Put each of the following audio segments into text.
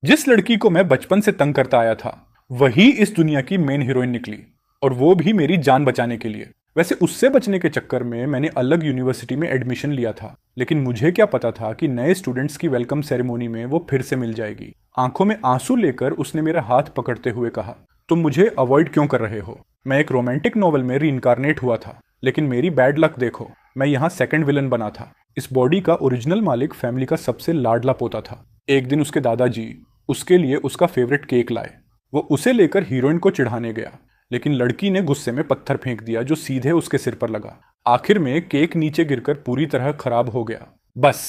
जिस लड़की को मैं बचपन से तंग करता आया था वही इस दुनिया की मेन हीरोइन निकली, और वो भी मेरी जान बचाने के लिए। वैसे उससे बचने के चक्कर में मैंने अलग यूनिवर्सिटी में एडमिशन लिया था, लेकिन मुझे क्या पता था कि नए स्टूडेंट्स की वेलकम सेरेमोनी में वो फिर से मिल जाएगी। आंखों में आंसू लेकर उसने मेरा हाथ पकड़ते हुए कहा, तुम मुझे अवॉइड क्यों कर रहे हो? मैं एक रोमांटिक नॉवल में रीइंकारनेट हुआ था, लेकिन मेरी बैड लक देखो, मैं यहाँ सेकंड विलन बना था। इस बॉडी का ओरिजिनल मालिक फैमिली का सबसे लाडला पोता था। एक दिन उसके दादाजी उसके लिए उसका फेवरेट केक लाए। वो उसे लेकर हीरोइन को चिढ़ाने गया, लेकिन लड़की ने गुस्से में पत्थर फेंक दिया जो सीधे उसके सिर पर लगा। आखिर में केक नीचे गिरकर पूरी तरह खराब हो गया। बस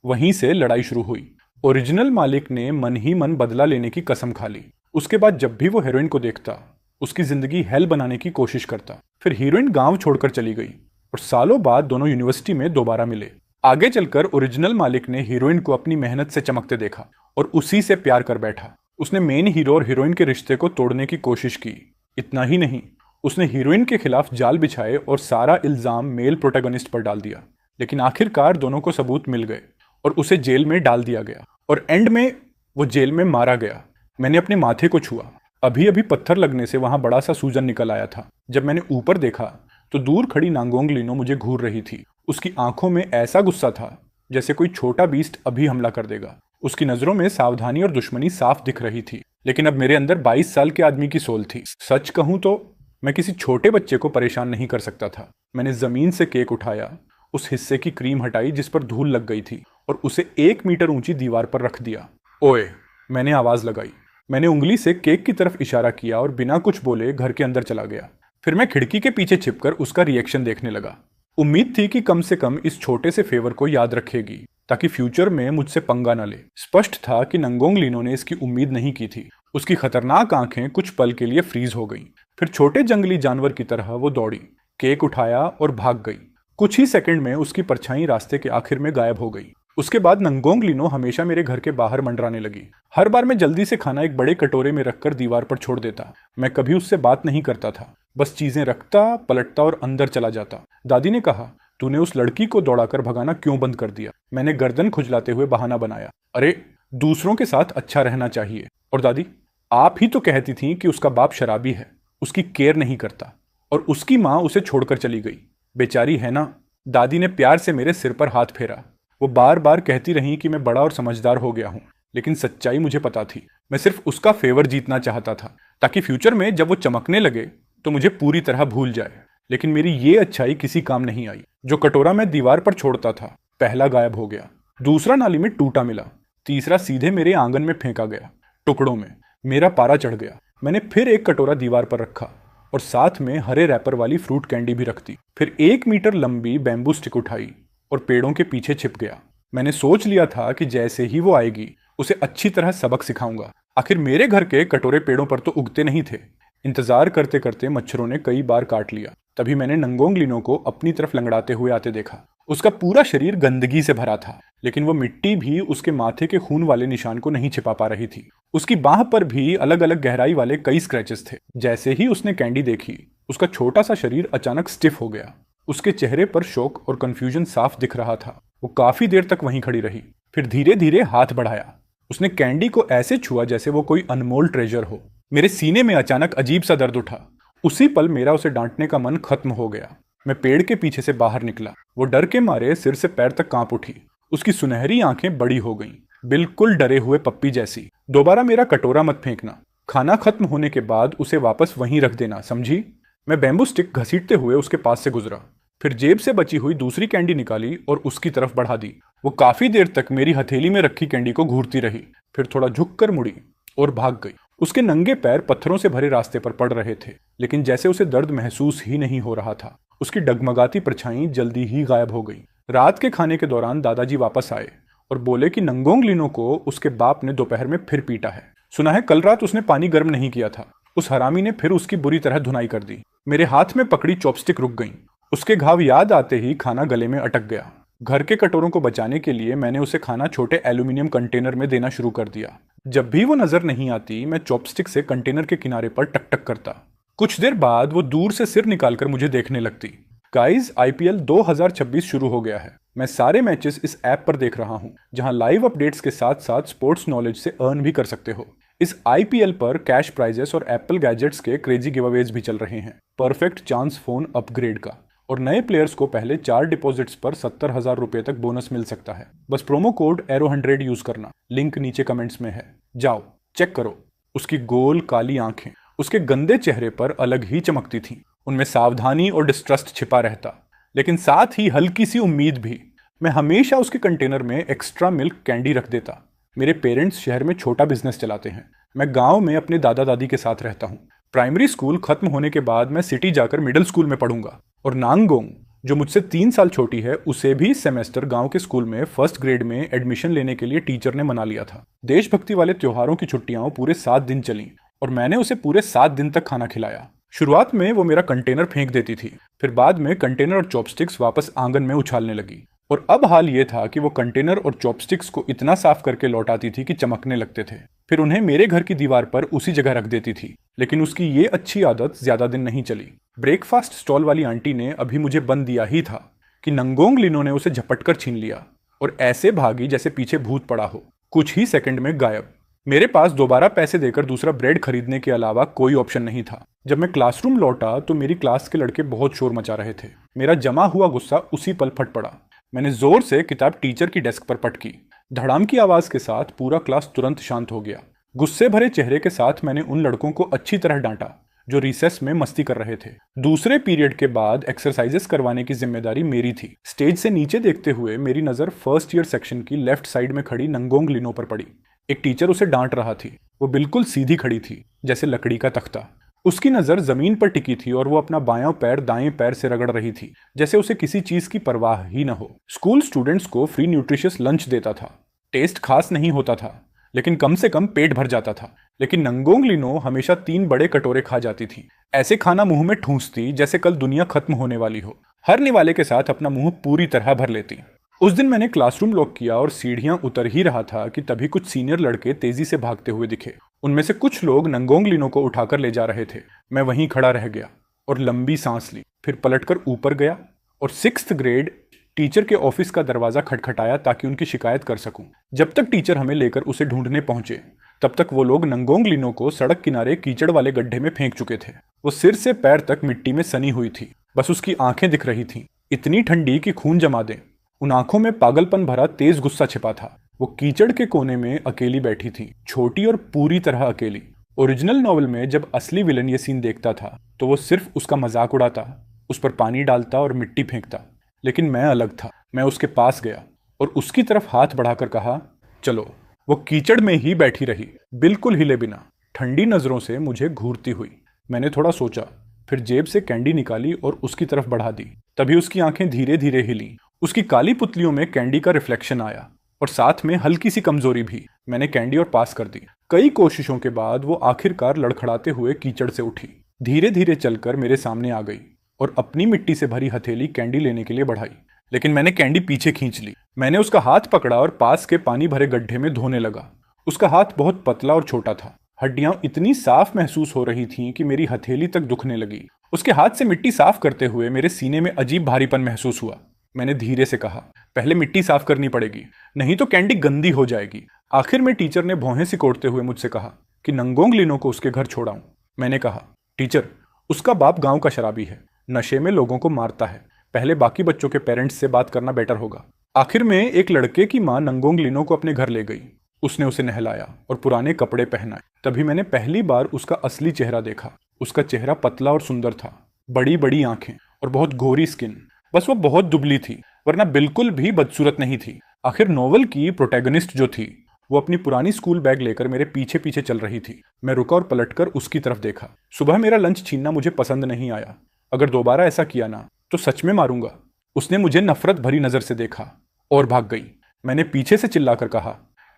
वहीं से लड़ाई शुरू हुई। ओरिजिनल मालिक ने मन ही मन बदला लेने की कसम खा ली। उसके बाद जब भी वो हीरोइन को देखता उसकी जिंदगी हेल बनाने की कोशिश करता। फिर हीरोइन गांव छोड़कर चली गई और सालों बाद दोनों यूनिवर्सिटी में दोबारा मिले। आगे चलकर ओरिजिनल मालिक ने हीरोइन को अपनी मेहनत से चमकते देखा और उसी से प्यार कर बैठा। उसने मेन हीरो और हीरोइन के रिश्ते को तोड़ने की कोशिश की। इतना ही नहीं, उसने हीरोइन के खिलाफ जाल बिछाए और सारा इल्जाम मेल प्रोटैगनिस्ट पर डाल दिया। लेकिन आखिरकार दोनों को सबूत मिल गए और उसे जेल में डाल दिया गया, और एंड में वो जेल में मारा गया। मैंने अपने माथे को छुआ। अभी अभी पत्थर लगने से वहां बड़ा सा सूजन निकल आया था। जब मैंने ऊपर देखा तो दूर खड़ी नांगोंग लीनो मुझे घूर रही थी। उसकी आंखों में ऐसा गुस्सा था जैसे कोई छोटा बीस्ट अभी हमला कर देगा। उसकी नजरों में सावधानी और दुश्मनी साफ दिख रही थी, लेकिन अब मेरे अंदर 22 साल के आदमी की सोल थी। सच कहूं तो मैं किसी छोटे बच्चे को परेशान नहीं कर सकता था। मैंने जमीन से केक उठाया, उस हिस्से की क्रीम हटाई जिस पर धूल लग गई थी, और उसे 1 मीटर ऊंची दीवार पर रख दिया। ओए, मैंने आवाज लगाई। मैंने उंगली से केक की तरफ इशारा किया और बिना कुछ बोले घर के अंदर चला गया। फिर मैं खिड़की के पीछे छिपकर उसका रिएक्शन देखने लगा। उम्मीद थी कि कम से कम इस छोटे से फेवर को याद रखेगी ताकि फ्यूचर में मुझसे पंगा न ले। स्पष्ट था कि नंगोंग लीनो ने इसकी उम्मीद नहीं की थी। उसकी खतरनाक आंखें कुछ पल के लिए फ्रीज हो गईं। फिर छोटे जंगली जानवर की तरह वो दौड़ी, केक उठाया और भाग गई। कुछ ही सेकंड में उसकी परछाई रास्ते के आखिर में गायब हो गई। उसके बाद नंगोंग लीनो हमेशा मेरे घर के बाहर मंडराने लगी। हर बार मैं जल्दी से खाना एक बड़े कटोरे में रखकर दीवार पर छोड़ देता। मैं कभी उससे बात नहीं करता था, बस चीजें रखता, पलटता और अंदर चला जाता। दादी ने कहा, तूने उस लड़की को दौड़ाकर भगाना क्यों बंद कर दिया? मैंने गर्दन खुजलाते हुए बहाना बनाया, अरे दूसरों के साथ अच्छा रहना चाहिए। और दादी, आप ही तो कहती थी कि उसका बाप शराबी है, उसकी केयर नहीं करता, और उसकी माँ उसे छोड़कर चली गई। बेचारी है ना। दादी ने प्यार से मेरे सिर पर हाथ फेरा। वो बार बार कहती रही कि मैं बड़ा और समझदार हो गया हूँ, लेकिन सच्चाई मुझे पता थी। मैं सिर्फ उसका फेवर जीतना चाहता था ताकि फ्यूचर में जब वो चमकने लगे तो मुझे पूरी तरह भूल जाए। लेकिन मेरी ये अच्छाई किसी काम नहीं आई। जो कटोरा मैं दीवार पर छोड़ता था, पहला गायब हो गया, दूसरा नाली में टूटा मिला, तीसरा सीधे मेरे आंगन में फेंका गया टुकड़ों में। मेरा पारा चढ़ गया। मैंने फिर एक कटोरा दीवार पर रखा और साथ में हरे रैपर वाली फ्रूट कैंडी भी रख दी। फिर 1 मीटर लंबी बैम्बू स्टिक उठाई और पेड़ों के पीछे छिप गया। मैंने सोच लिया था कि जैसे ही वो आएगी उसे अच्छी तरह सबक सिखाऊंगा। आखिर मेरे घर के कटोरे पेड़ों पर तो उगते नहीं थे। इंतजार करते करते मच्छरों ने कई बार काट लिया। तभी मैंने नंगोंग लीनो को अपनी तरफ लंगड़ाते हुए आते देखा। उसका पूरा शरीर गंदगी से भरा था, लेकिन वो मिट्टी भी उसके माथे के खून वाले निशान को नहीं छिपा पा रही थी। उसकी बाह पर भी अलग अलग गहराई वाले कई स्क्रैचेस थे। जैसे ही उसने कैंडी देखी, उसका छोटा सा शरीर अचानक स्टिफ हो गया। उसके चेहरे पर शोक और कंफ्यूजन साफ दिख रहा था। वो काफी देर तक वहीं खड़ी रही, फिर धीरे धीरे हाथ बढ़ाया। उसने कैंडी को ऐसे छुआ जैसे वो कोई अनमोल ट्रेजर हो। मेरे सीने में अचानक अजीब सा दर्द उठा। उसी पल मेरा उसे डांटने का मन खत्म हो गया। मैं पेड़ के पीछे से बाहर निकला। वो डर के मारे सिर से पैर तक कांप उठी। उसकी सुनहरी आंखें बड़ी हो गईं, बिल्कुल डरे हुए पप्पी जैसी। दोबारा मेरा कटोरा मत फेंकना। खाना खत्म होने के बाद उसे वापस वहीं रख देना, समझी? मैं बैम्बू स्टिक घसीटते हुए उसके पास से गुजरा, फिर जेब से बची हुई दूसरी कैंडी निकाली और उसकी तरफ बढ़ा दी। वो काफी देर तक मेरी हथेली में रखी कैंडी को घूरती रही, फिर थोड़ा झुककर मुड़ी और भाग गई। उसके नंगे पैर पत्थरों से भरे रास्ते पर पड़ रहे थे, लेकिन जैसे उसे दर्द महसूस ही नहीं हो रहा था। उसकी डगमगाती परछाई जल्दी ही गायब हो गई। रात के खाने के दौरान दादाजी वापस आए और बोले कि नंगोंग लीनो को उसके बाप ने दोपहर में फिर पीटा है। सुना है कल रात उसने पानी गर्म नहीं किया था। उस हरामी ने फिर उसकी बुरी तरह धुनाई कर दी। मेरे हाथ में पकड़ी चॉपस्टिक रुक गई। उसके घाव याद आते ही खाना गले में अटक गया। घर के कटोरों को बचाने के लिए मैंने उसे खाना छोटे एल्यूमिनियम कंटेनर में देना शुरू कर दिया। जब भी वो नजर नहीं आती, मैं चॉपस्टिक से कंटेनर के किनारे पर टक टक करता। कुछ देर बाद वो दूर से सिर निकालकर मुझे देखने लगती। गाइस, आईपीएल 2026 शुरू हो गया है। मैं सारे मैचेस इस ऐप पर देख रहा हूँ, जहां लाइव अपडेट्स के साथ साथ स्पोर्ट्स नॉलेज से अर्न भी कर सकते हो। इस आईपीएल पर कैश प्राइजेस और एप्पल गैजेट्स के क्रेजी गिवअवेज भी चल रहे हैं। परफेक्ट चांस फोन अपग्रेड का, और नए प्लेयर्स को पहले 4 डिपॉजिट्स पर 70,000 रुपए तक बोनस मिल सकता है। बस प्रोमो कोड एरो100 यूज करना, लिंक नीचे कमेंट्स में है, जाओ चेक करो। उसकी गोल काली आंखें उसके गंदे चेहरे पर अलग ही चमकती थीं। उनमें सावधानी और डिस्ट्रस्ट छिपा रहता, लेकिन साथ ही हल्की सी उम्मीद भी। मैं हमेशा उसके कंटेनर में एक्स्ट्रा मिल्क कैंडी रख देता। मेरे पेरेंट्स शहर में छोटा बिजनेस चलाते हैं, मैं गांव में अपने दादा दादी के साथ रहता हूँ। प्राइमरी स्कूल खत्म होने के बाद मैं सिटी जाकर मिडिल स्कूल में पढ़ूंगा, और नांगोंग जो मुझसे 3 साल छोटी है, उसे भी इस सेमेस्टर गांव के स्कूल में फर्स्ट ग्रेड में एडमिशन लेने के लिए टीचर ने मना लिया था। देशभक्ति वाले त्योहारों की छुट्टियां पूरे 7 दिन चली, और मैंने उसे पूरे 7 दिन तक खाना खिलाया। शुरुआत में वो मेरा कंटेनर फेंक देती थी, फिर बाद में कंटेनर और चॉपस्टिक्स वापस आंगन में उछालने लगी। और अब हाल ये था कि वो कंटेनर और चॉपस्टिक्स को इतना साफ करके लौटाती थी कि चमकने लगते थे। फिर उन्हें मेरे घर की दीवार पर उसी जगह रख देती थी। लेकिन उसकी ये अच्छी आदत ज्यादा दिन नहीं चली। ब्रेकफास्ट स्टॉल वाली आंटी ने अभी मुझे बंद दिया ही था कि नंगोंग लिनो ने उसे झपटकर छीन लिया, और ऐसे भागी जैसे पीछे भूत पड़ा हो, कुछ ही सेकंड में गायब। मेरे पास दोबारा पैसे देकर दूसरा ब्रेड खरीदने के अलावा कोई ऑप्शन नहीं था। जब मैं क्लासरूम लौटा तो मेरी क्लास के लड़के बहुत शोर मचा रहे थे। मेरा जमा हुआ गुस्सा उसी पल फट पड़ा। मैंने जोर से किताब टीचर की डेस्क पर पटकी। धड़ाम की आवाज के साथ पूरा क्लास तुरंत शांत हो गया। गुस्से भरे चेहरे के साथ मैंने उन लड़कों को अच्छी तरह डांटा जो रिसेस में मस्ती कर रहे थे। दूसरे पीरियड के बाद एक्सरसाइजेस करवाने की जिम्मेदारी मेरी थी। स्टेज से नीचे देखते हुए मेरी नजर फर्स्ट ईयर सेक्शन की लेफ्ट साइड में खड़ी नंगोंग लिनो पर पड़ी। एक टीचर उसे डांट रहा थी। वो बिल्कुल सीधी खड़ी थी, जैसे लकड़ी का तख्ता। उसकी नजर जमीन पर टिकी थी, और वो अपना बायां पैर दाएं पैर से रगड़ रही थी, जैसे उसे किसी चीज की परवाह ही न हो। स्कूल स्टूडेंट्स को फ्री न्यूट्रिशियस लंच देता था। टेस्ट खास नहीं होता था, लेकिन कम से कम पेट भर जाता था। लेकिन नंगोंग लिनो हमेशा 3 बड़े कटोरे खा जाती थी। ऐसे खाना मुंह में ठूंसती जैसे कल दुनिया खत्म होने वाली हो। हर निवाले के साथ अपना मुंह पूरी तरह भर लेती। उस दिन मैंने क्लासरूम लॉक किया और सीढ़ियां उतर ही रहा था कि तभी कुछ सीनियर लड़के तेजी से भागते हुए दिखे। उनमें से कुछ लोग नंगोंग लिनो को उठाकर ले जा रहे थे। मैं वहीं खड़ा रह गया और लंबी सांस ली, फिर पलटकर ऊपर गया और 6th ग्रेड टीचर के ऑफिस का दरवाजा खटखटाया ताकि उनकी शिकायत कर सकूं। जब तक टीचर हमें लेकर उसे ढूंढने पहुंचे, तब तक वो लोग नंगोंग लिनो को सड़क किनारे कीचड़ वाले गड्ढे में फेंक चुके थे। वो सिर से पैर तक मिट्टी में सनी हुई थी, बस उसकी आंखें दिख रही थीं, इतनी ठंडी कि खून जमा दें। उन आंखों में पागलपन भरा तेज गुस्सा छिपा था। वो कीचड़ के कोने में अकेली बैठी थी, छोटी और पूरी तरह अकेली। ओरिजिनल नॉवल में जब असली विलन ये सीन देखता था तो वो सिर्फ उसका मजाक उड़ाता, उस पर पानी डालता और मिट्टी फेंकता। लेकिन मैं अलग था। मैं उसके पास गया और उसकी तरफ हाथ बढ़ाकर कहा, चलो। वो कीचड़ में ही बैठी रही, बिल्कुल हिले बिना, ठंडी नजरों से मुझे घूरती हुई। मैंने थोड़ा सोचा, फिर जेब से कैंडी निकाली और उसकी तरफ बढ़ा दी। तभी उसकी आंखें धीरे धीरे हिली। उसकी काली पुतलियों में कैंडी का रिफ्लेक्शन आया और साथ में हल्की सी कमजोरी भी। मैंने कैंडी और पास कर दी। कई कोशिशों के बाद वो आखिरकार लड़खड़ाते हुए कीचड़ से उठी, धीरे धीरे चलकर मेरे सामने आ गई और अपनी मिट्टी से भरी हथेली कैंडी लेने के लिए बढ़ाई। लेकिन मैंने कैंडी पीछे खींच ली। मैंने उसका हाथ पकड़ा और पास के पानी भरे गड्ढे में धोने लगा। उसका हाथ बहुत पतला और छोटा था। हड्डियां इतनी साफ महसूस हो रही थीं कि मेरी हथेली तक दुखने लगी। उसके हाथ से मिट्टी साफ करते हुए मेरे सीने में अजीब भारीपन महसूस हुआ। मैंने धीरे से कहा, पहले मिट्टी साफ करनी पड़ेगी, नहीं तो कैंडी गंदी हो जाएगी। आखिर में टीचर ने भौहें सिकोड़ते हुए मुझसे कहा कि नंगोंग लिनो को उसके घर छोड़ाऊं। मैंने कहा, टीचर, उसका बाप गांव का शराबी है, नशे में लोगों को मारता है। पहले बाकी बच्चों के पेरेंट्स से बात करना बेटर होगा। आखिर में एक लड़के की मां नंगोंग लिनो को अपने घर ले गई। उसने उसे नहलाया और पुराने कपड़े पहनाए। तभी मैंने पहली बार उसका असली चेहरा देखा। उसका चेहरा पतला और सुंदर था, बड़ी बड़ी आंखें और बहुत गोरी स्किन। बस वो बहुत दुबली थी, वरना बिल्कुल भी बदसूरत नहीं थी। आखिर नॉवल की प्रोटैगनिस्ट जो थी, वो अपनी पुरानी स्कूल बैग लेकर मेरे पीछे पीछे चल रही थी। मैं रुका और पलटकर उसकी तरफ देखा। सुबह मेरा लंच छीनना मुझे पसंद नहीं आया। अगर दोबारा ऐसा किया ना तो सच में मारूंगा। उसने मुझे नफरत भरी नजर से देखा और भाग गई। मैंने पीछे से चिल्लाकर कहा,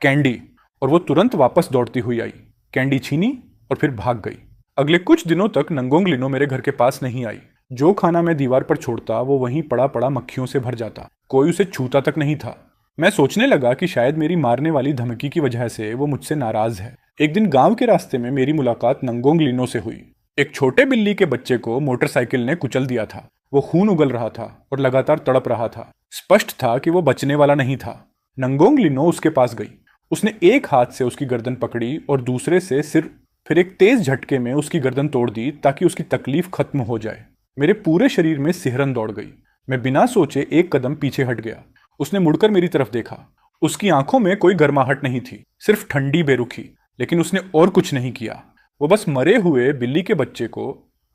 कैंडी, और वो तुरंत वापस दौड़ती हुई आई, कैंडी छीनी और फिर भाग गई। अगले कुछ दिनों तक नंगोंग लिनो मेरे घर के पास नहीं आई। जो खाना मैं दीवार पर छोड़ता वो वहीं पड़ा पड़ा मक्खियों से भर जाता। कोई उसे छूता तक नहीं था। मैं सोचने लगा कि शायद मेरी मारने वाली धमकी की वजह से वो मुझसे नाराज है। एक दिन गांव के रास्ते में मेरी मुलाकात नंगोंग लिनो से हुई। एक छोटे बिल्ली के बच्चे को मोटरसाइकिल ने कुचल दिया था। वो खून उगल रहा था और लगातार तड़प रहा था। स्पष्ट था कि वो बचने वाला नहीं था। नंगोंग लिनो उसके पास गई। उसने एक हाथ से उसकी गर्दन पकड़ी और दूसरे से सिर, फिर एक तेज झटके में उसकी गर्दन तोड़ दी ताकि उसकी तकलीफ खत्म हो जाए। मेरे पूरे शरीर में सिहरन दौड़ गई। मैं बिना सोचे एक कदम पीछे हट गया। उसने मुड़कर मेरी तरफ देखा। उसकी आंखों में कोई गर्माहट नहीं थी, सिर्फ ठंडी बेरुखी। लेकिन उसने और कुछ नहीं किया। वो बस मरे हुए बिल्ली के बच्चे को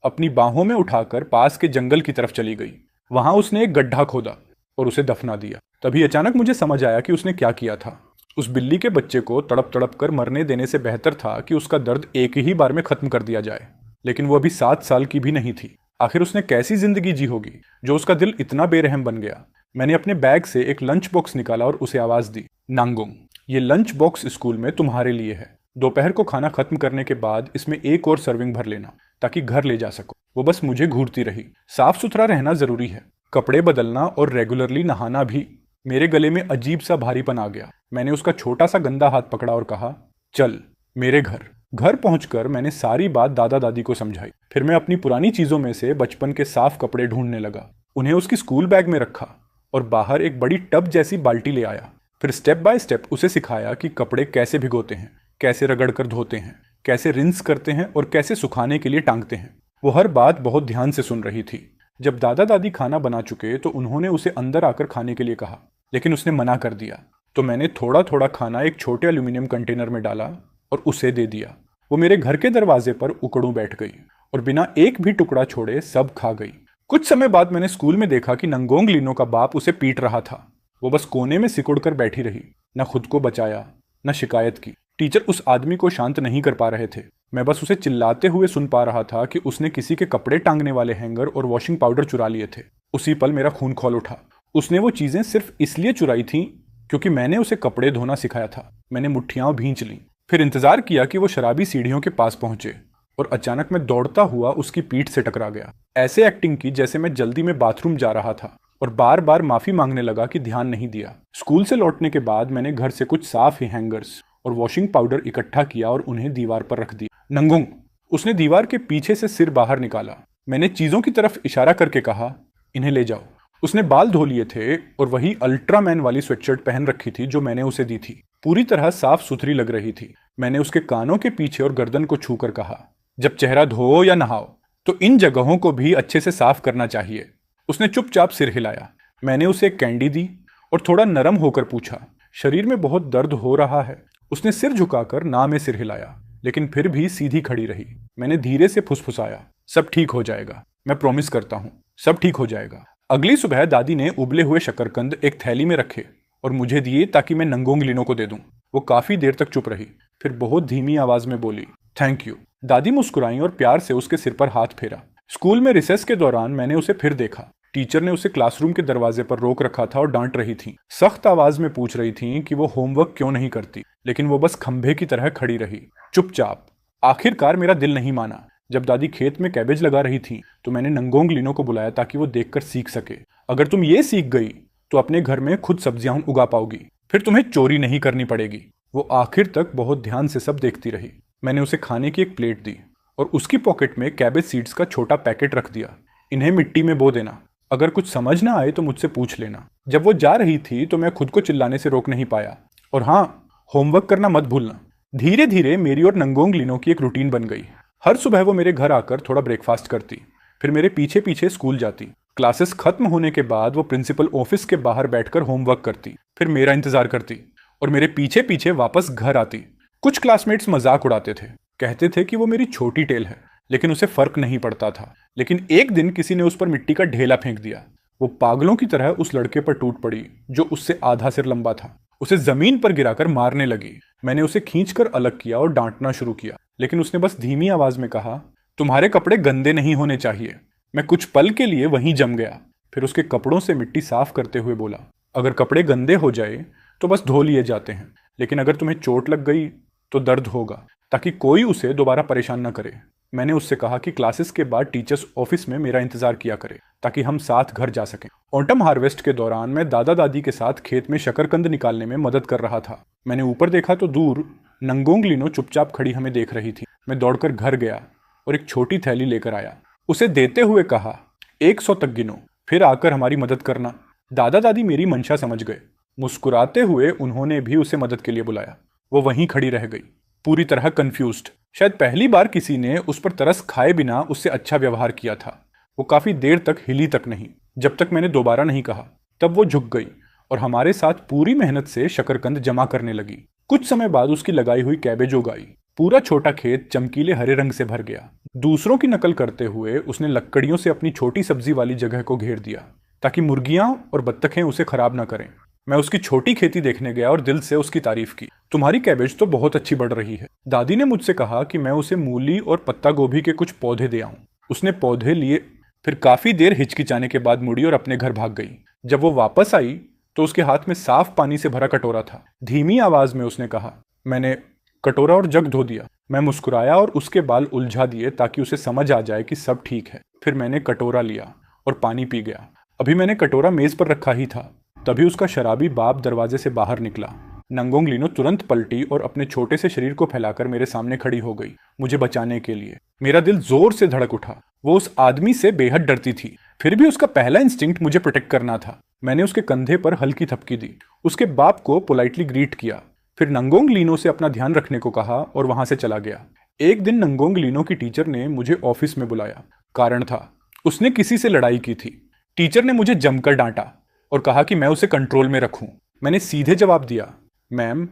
अपनी बाहों में उठाकर पास के जंगल की तरफ चली गई। वहां उसने एक गड्ढा खोदा और उसे दफना दिया। तभी अचानक मुझे समझ आया कि उसने क्या किया था। उस बिल्ली के बच्चे को तड़प तड़प कर मरने देने से बेहतर था कि उसका दर्द एक ही बार में खत्म कर दिया जाए। लेकिन वो अभी 7 साल की भी नहीं थी। आखिर उसने कैसी जिंदगी जी होगी जो उसका दिल इतना बेरहम बन गया। मैंने अपने बैग से एक लंच बॉक्स निकाला और उसे आवाज दी, नांगोंग, ये लंच बॉक्स स्कूल में तुम्हारे लिए है। दोपहर को खाना खत्म करने के बाद इसमें एक और सर्विंग भर लेना ताकि घर ले जा सको। वो बस मुझे घूरती रही। साफ सुथरा रहना जरूरी है, कपड़े बदलना और रेगुलरली नहाना भी। मेरे गले में अजीब सा भारीपन आ गया। मैंने उसका छोटा सा गंदा हाथ पकड़ा और कहा, चल मेरे घर। घर पहुंचकर मैंने सारी बात दादा दादी को समझाई। फिर मैं अपनी पुरानी चीजों में से बचपन के साफ कपड़े ढूंढने लगा। उन्हें उसकी स्कूल बैग में रखा और बाहर एक बड़ी टब जैसी बाल्टी ले आया। फिर स्टेप बाय स्टेप उसे सिखाया कि कपड़े कैसे भिगोते हैं, कैसे रगड़कर धोते हैं, कैसे रिंस करते हैं और कैसे सुखाने के लिए टांगते हैं। वो हर बात बहुत ध्यान से सुन रही थी। जब दादा दादी खाना बना चुके तो उन्होंने उसे अंदर आकर खाने के लिए कहा, लेकिन उसने मना कर दिया। तो मैंने थोड़ा थोड़ा खाना एक छोटे एल्यूमिनियम कंटेनर में डाला और उसे दे दिया। वो मेरे घर के दरवाजे पर उकड़ूं बैठ गई और बिना एक भी टुकड़ा छोड़े सब खा गई। कुछ समय बाद मैंने स्कूल में देखा कि नंगोंग लिनो का बाप उसे पीट रहा था। वो बस कोने में सिकुड़कर बैठी रही, न खुद को बचाया न शिकायत की। टीचर उस आदमी को शांत नहीं कर पा रहे थे। मैं बस उसे चिल्लाते हुए सुन पा रहा था कि उसने किसी के कपड़े टांगने वाले हैंगर और वॉशिंग पाउडर चुरा लिए थे। उसी पल मेरा खून खौल उठा। उसने वो चीजें सिर्फ इसलिए चुराई थीं क्योंकि मैंने उसे कपड़े धोना सिखाया था। मैंने मुट्ठियां भींच ली, फिर इंतजार किया कि वो शराबी सीढ़ियों के पास पहुंचे और अचानक मैं दौड़ता हुआ उसकी पीठ से टकरा गया। ऐसे एक्टिंग की जैसे मैं जल्दी में बाथरूम जा रहा था और बार बार माफी मांगने लगा कि ध्यान नहीं दिया। स्कूल से लौटने के बाद मैंने घर से कुछ साफ ही हैंगर्स और वॉशिंग पाउडर इकट्ठा किया और उन्हें दीवार पर रख दिया। नंगोंग, उसने दीवार के पीछे से सिर बाहर निकाला। मैंने चीजों की तरफ इशारा करके कहा, इन्हें ले जाओ। उसने बाल धो लिए थे और वही अल्ट्रामैन वाली स्वेटशर्ट पहन रखी थी जो मैंने उसे दी थी। पूरी तरह साफ सुथरी लग रही थी। मैंने उसके कानों के पीछे और गर्दन को छूकर कहा, जब चेहरा धो या नहाओ तो इन जगहों को भी अच्छे से साफ करना चाहिए। उसने चुपचाप सिर हिलाया। मैंने उसे एक कैंडी दी और थोड़ा नरम होकर पूछा, शरीर में बहुत दर्द हो रहा है? उसने सिर झुकाकर ना में सिर हिलाया, लेकिन फिर भी सीधी खड़ी रही। मैंने धीरे से फुसफुसाया, सब ठीक हो जाएगा, मैं प्रॉमिस करता हूँ, सब ठीक हो जाएगा। अगली सुबह दादी ने उबले हुए शकरकंद एक थैली में रखे और मुझे दिए ताकि मैं नंगोंग लिनो को दे दूं। वो काफी देर तक चुप रही, फिर बहुत धीमी आवाज में बोली, थैंक यू। दादी मुस्कुराई और प्यार से उसके सिर पर हाथ फेरा। स्कूल में रिसेस के दौरान मैंने उसे फिर देखा। टीचर ने उसे क्लासरूम के दरवाजे पर रोक रखा था और डांट रही थी। सख्त आवाज में पूछ रही थी कि वो होमवर्क क्यों नहीं करती, लेकिन वो बस खंभे की तरह खड़ी रही, चुपचाप। आखिरकार मेरा दिल नहीं माना। जब दादी खेत में कैबेज लगा रही थी तो मैंने नंगोंग लिनो को बुलाया ताकि वो देखकर सीख सके। अगर तुम ये सीख गई तो अपने घर में खुद सब्जियां उगा पाओगी, फिर तुम्हें चोरी नहीं करनी पड़ेगी। वो आखिर तक बहुत ध्यान से सब देखती रही। मैंने उसे खाने की एक प्लेट दी और उसकी पॉकेट में कैबेज सीड्स का छोटा पैकेट रख दिया। इन्हें मिट्टी में बो देना, अगर कुछ समझ ना आए तो मुझसे पूछ लेना। जब वो जा रही थी तो मैं खुद को चिल्लाने से रोक नहीं पाया। और हाँ, होमवर्क करना मत भूलना। धीरे धीरे मेरी और नंगोंग लिनो की एक रूटीन बन गई। हर सुबह वो मेरे घर आकर थोड़ा ब्रेकफास्ट करती, फिर मेरे पीछे पीछे स्कूल जाती। क्लासेस खत्म होने के बाद वो प्रिंसिपल ऑफिस के बाहर बैठकर होमवर्क करती, फिर मेरा इंतजार करती और मेरे पीछे पीछे वापस घर आती। कुछ क्लासमेट्स मजाक उड़ाते थे, कहते थे कि वो मेरी छोटी टेल है, लेकिन उसे फर्क नहीं पड़ता था। लेकिन एक दिन किसी ने उस पर मिट्टी का ढेला फेंक दिया। वो पागलों की तरह उस लड़के पर टूट पड़ी जो उससे आधा सिर लंबा था। उसे जमीन पर गिराकर मारने लगी। मैंने उसे खींचकर अलग किया और डांटना शुरू किया, लेकिन उसने बस धीमी आवाज में कहा, तुम्हारे कपड़े गंदे नहीं होने चाहिए। मैं कुछ पल के लिए वहीं जम गया, फिर उसके कपड़ों से मिट्टी साफ करते हुए बोला, अगर कपड़े गंदे हो जाए तो बस धो लिए जाते हैं, लेकिन अगर तुम्हें चोट लग गई तो दर्द होगा, ताकि कोई उसे दोबारा परेशान न करे। मैंने उससे कहा कि क्लासेस के बाद टीचर्स ऑफिस में मेरा इंतजार किया करे ताकि हम साथ घर जा सकें। ऑटम हार्वेस्ट के दौरान मैं दादा दादी के साथ खेत में शकरकंद निकालने में मदद कर रहा था। मैंने ऊपर देखा तो दूर नंगोंग लिनो चुपचाप खड़ी हमें देख रही थी। मैं दौड़कर घर गया और एक छोटी थैली लेकर आया। उसे देते हुए कहा, 100 तक गिनो, फिर आकर हमारी मदद करना। दादा दादी मेरी मंशा समझ गए। मुस्कुराते हुए उन्होंने भी उसे मदद के लिए बुलाया। वो वहीं खड़ी रह गई, पूरी तरह कंफ्यूज्ड। शायद पहली बार किसी ने उस पर तरस खाए बिना उससे अच्छा व्यवहार किया था। वो काफी देर तक हिली तक नहीं, जब तक मैंने दोबारा नहीं कहा। तब वो झुक गई और हमारे साथ पूरी मेहनत से शकरकंद जमा करने लगी। कुछ समय बाद उसकी लगाई हुई कैबेज उगाई। पूरा छोटा खेत चमकीले हरे रंग से भर गया। दूसरों की नकल करते हुए उसने लकड़ियों से अपनी छोटी सब्जी वाली जगह को घेर दिया ताकि मुर्गियां और बत्तखें उसे खराब ना करें। मैं उसकी छोटी खेती देखने गया और दिल से उसकी तारीफ की। तुम्हारी कैबेज तो बहुत अच्छी बढ़ रही है। दादी ने मुझसे कहा कि मैं उसे मूली और पत्ता गोभी के कुछ पौधे दे आऊं। उसने पौधे लिए, फिर काफी देर हिचकिचाने के बाद मुड़ी और अपने घर भाग गई। जब वो वापस आई तो उसके हाथ में साफ पानी से भरा कटोरा था। धीमी आवाज में उसने कहा। मैंने कटोरा और जग धो दिया। मैं मुस्कुराया और उसके बाल उलझा दिए ताकि उसे समझ आ जाए कि सब ठीक है। फिर मैंने कटोरा लिया और पानी पी गया। अभी मैंने कटोरा मेज पर रखा ही था, तभी उसका शराबी बाप दरवाजे से बाहर निकला। नंगोंग लीनो तुरंत पलटी और अपने छोटे से शरीर को फैलाकर मेरे सामने खड़ी हो गई, मुझे बचाने के लिए। मेरा दिल जोर से धड़क उठा। वो उस आदमी से बेहद डरती थी, फिर भी उसका पहला इंस्टिंक्ट मुझे प्रोटेक्ट करना था। मैंने उसके कंधे पर हल्की थपकी दी, उसके बाप को पोलाइटली ग्रीट किया, फिर नंगोंग लीनो से अपना ध्यान रखने को कहा और वहां से चला गया। एक दिन नंगोंग लीनो की टीचर ने मुझे ऑफिस में बुलाया। कारण था, उसने किसी से लड़ाई की थी। टीचर ने मुझे जमकर डांटा और कहा कि मैं उसे कंट्रोल में रखूं। मैंने सीधे जवाब दिया, मैम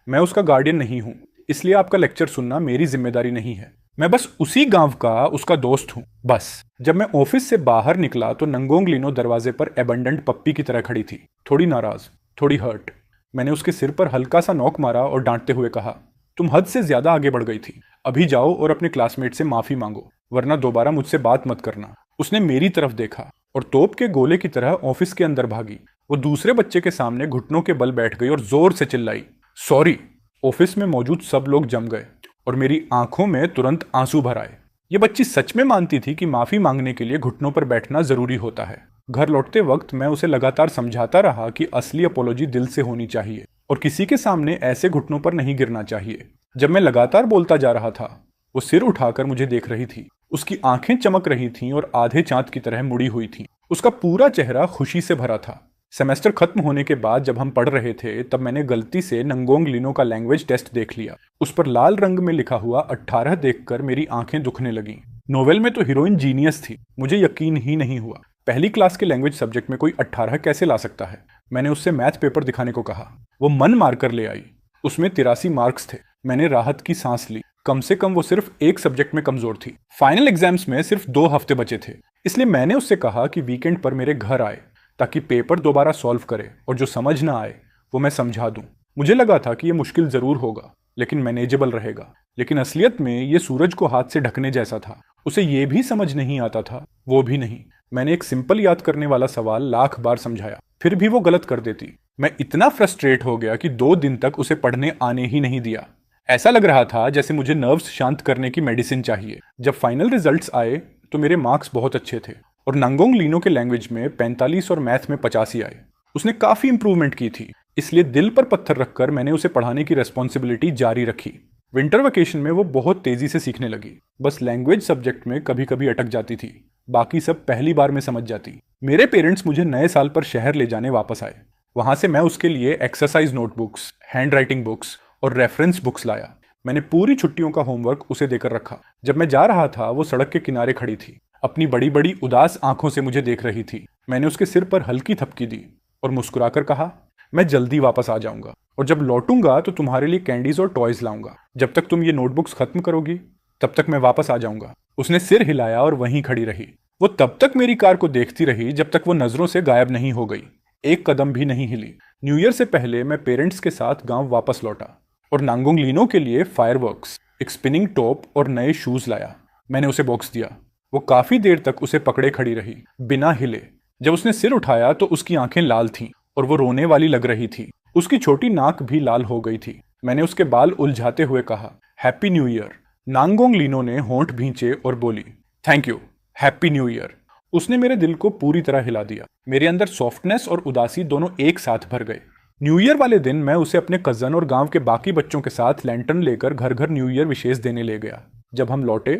मैं उसका गार्डियन नहीं हूं, इसलिए आपका लेक्चर सुनना मेरी जिम्मेदारी नहीं है। मैं बस उसी गांव का उसका दोस्त हूं, बस। जब मैं ऑफिस से बाहर निकला तो नंगोंग लीनो दरवाजे पर एबंडेंट पप्पी की तरह खड़ी थी, थोड़ी नाराज, थोड़ी हर्ट। मैंने उसके सिर पर हल्का सा नॉक मारा और डांटते हुए कहा, तुम हद से ज्यादा आगे बढ़ गई थी। अभी जाओ और अपने क्लासमेट से माफी मांगो, वरना दोबारा मुझसे बात मत करना। उसने मेरी तरफ देखा और तोप के गोले की तरह ऑफिस के अंदर भागी। वो दूसरे बच्चे के सामने घुटनों के बल बैठ गई और जोर से चिल्लाई, सॉरी। ऑफिस में मौजूद सब लोग जम गए और मेरी आंखों में तुरंत आंसू भर आए। ये बच्ची सच में मानती थी कि माफी मांगने के लिए घुटनों पर बैठना जरूरी होता है। घर लौटते वक्त मैं उसे लगातार समझाता रहा कि असली अपोलॉजी दिल से होनी चाहिए और किसी के सामने ऐसे घुटनों पर नहीं गिरना चाहिए। जब मैं लगातार बोलता जा रहा था, वो सिर उठाकर मुझे देख रही थी। उसकी आंखें चमक रही थीं और आधे चांद की तरह मुड़ी हुई थीं। उसका पूरा चेहरा खुशी से भरा था। सेमेस्टर खत्म होने के बाद जब हम पढ़ रहे थे, तब मैंने गलती से नंगोंग लीनो का लैंग्वेज टेस्ट देख लिया। उस पर लाल रंग में लिखा हुआ 18 देखकर मेरी आंखें दुखने लगीं। नोवेल में तो हीरोइन जीनियस थी, मुझे यकीन ही नहीं हुआ। पहली क्लास के लैंग्वेज सब्जेक्ट में कोई 18 कैसे ला सकता है। मैंने उससे मैथ पेपर दिखाने को कहा। वो मन मारकर ले आई। उसमें 83 मार्क्स थे। मैंने राहत की सांस ली, कम से कम वो सिर्फ एक सब्जेक्ट में कमजोर थी। फाइनल एग्जाम्स में सिर्फ 2 हफ्ते बचे थे, इसलिए मैंने उससे कहा कि वीकेंड पर मेरे घर आए ताकि पेपर दोबारा सॉल्व करे और जो समझ ना आए वो मैं समझा दूं। मुझे लगा था कि ये मुश्किल जरूर होगा लेकिन मैनेजेबल रहेगा, लेकिन असलियत में ये सूरज को हाथ से ढकने जैसा था। उसे ये भी समझ नहीं आता था, वो भी नहीं। मैंने एक सिंपल याद करने वाला सवाल लाख बार समझाया, फिर भी वो गलत कर देती। मैं इतना फ्रस्ट्रेट हो गया कि 2 दिन तक उसे पढ़ने आने ही नहीं दिया। ऐसा लग रहा था जैसे मुझे नर्व्स शांत करने की मेडिसिन चाहिए। जब फाइनल रिजल्ट्स आए तो मेरे मार्क्स बहुत अच्छे थे और नंगोंग लीनो के लैंग्वेज में 45 और मैथ में 85 आए। उसने काफी इंप्रूवमेंट की थी, इसलिए दिल पर पत्थर रखकर मैंने उसे पढ़ाने की रेस्पॉन्सिबिलिटी जारी रखी। विंटर वेकेशन में वो बहुत तेजी से सीखने लगी। बस लैंग्वेज सब्जेक्ट में कभी कभी अटक जाती थी, बाकी सब पहली बार में समझ जाती। मेरे पेरेंट्स मुझे नए साल पर शहर ले जाने वापस आए। वहां से मैं उसके लिए exercise notebooks, hand writing books और रेफरेंस बुक्स लाया। मैंने पूरी छुट्टियों का होमवर्क उसे देकर रखा। जब मैं जा रहा था वो सड़क के किनारे खड़ी थी, अपनी बड़ी बड़ी उदास आंखों से मुझे देख रही थी। मैंने उसके सिर पर हल्की थपकी दी और मुस्कुराकर कहा, मैं जल्दी वापस आ जाऊंगा और जब लौटूंगा तो तुम्हारे लिए कैंडीज और टॉयज लाऊंगा। जब तक तुम ये नोटबुक्स खत्म करोगी तब तक मैं वापस आ जाऊंगा। उसने सिर हिलाया और वहीं खड़ी रही। वो तब तक मेरी कार को देखती रही जब तक वो नजरों से गायब नहीं हो गई। एक कदम भी नहीं हिली। न्यू ईयर से पहले मैं पेरेंट्स के साथ गांव वापस लौटा और नांगोंग लीनो के लिए फायरवर्क्स, एक स्पिनिंग टॉप और नए शूज लाया। मैंने उसे बॉक्स दिया। वो काफी देर तक उसे पकड़े खड़ी रही, बिना हिले। जब उसने सिर उठाया तो उसकी आंखें लाल थीं और वो रोने वाली लग रही थी। उसकी छोटी नाक भी लाल हो गई थी। मैंने उसके बाल उलझाते हुए कहा, हैप्पी न्यू ईयर। नांगोंग लीनो ने होंठ भींचे और बोली, thank you, happy new year. उसने मेरे दिल को पूरी तरह हिला दिया। मेरे अंदर सॉफ्टनेस और उदासी दोनों एक साथ भर गए। न्यू ईयर वाले दिन मैं उसे अपने कजन और गांव के बाकी बच्चों के साथ लैंटर्न लेकर घर घर न्यू ईयर विशेष देने ले गया। जब हम लौटे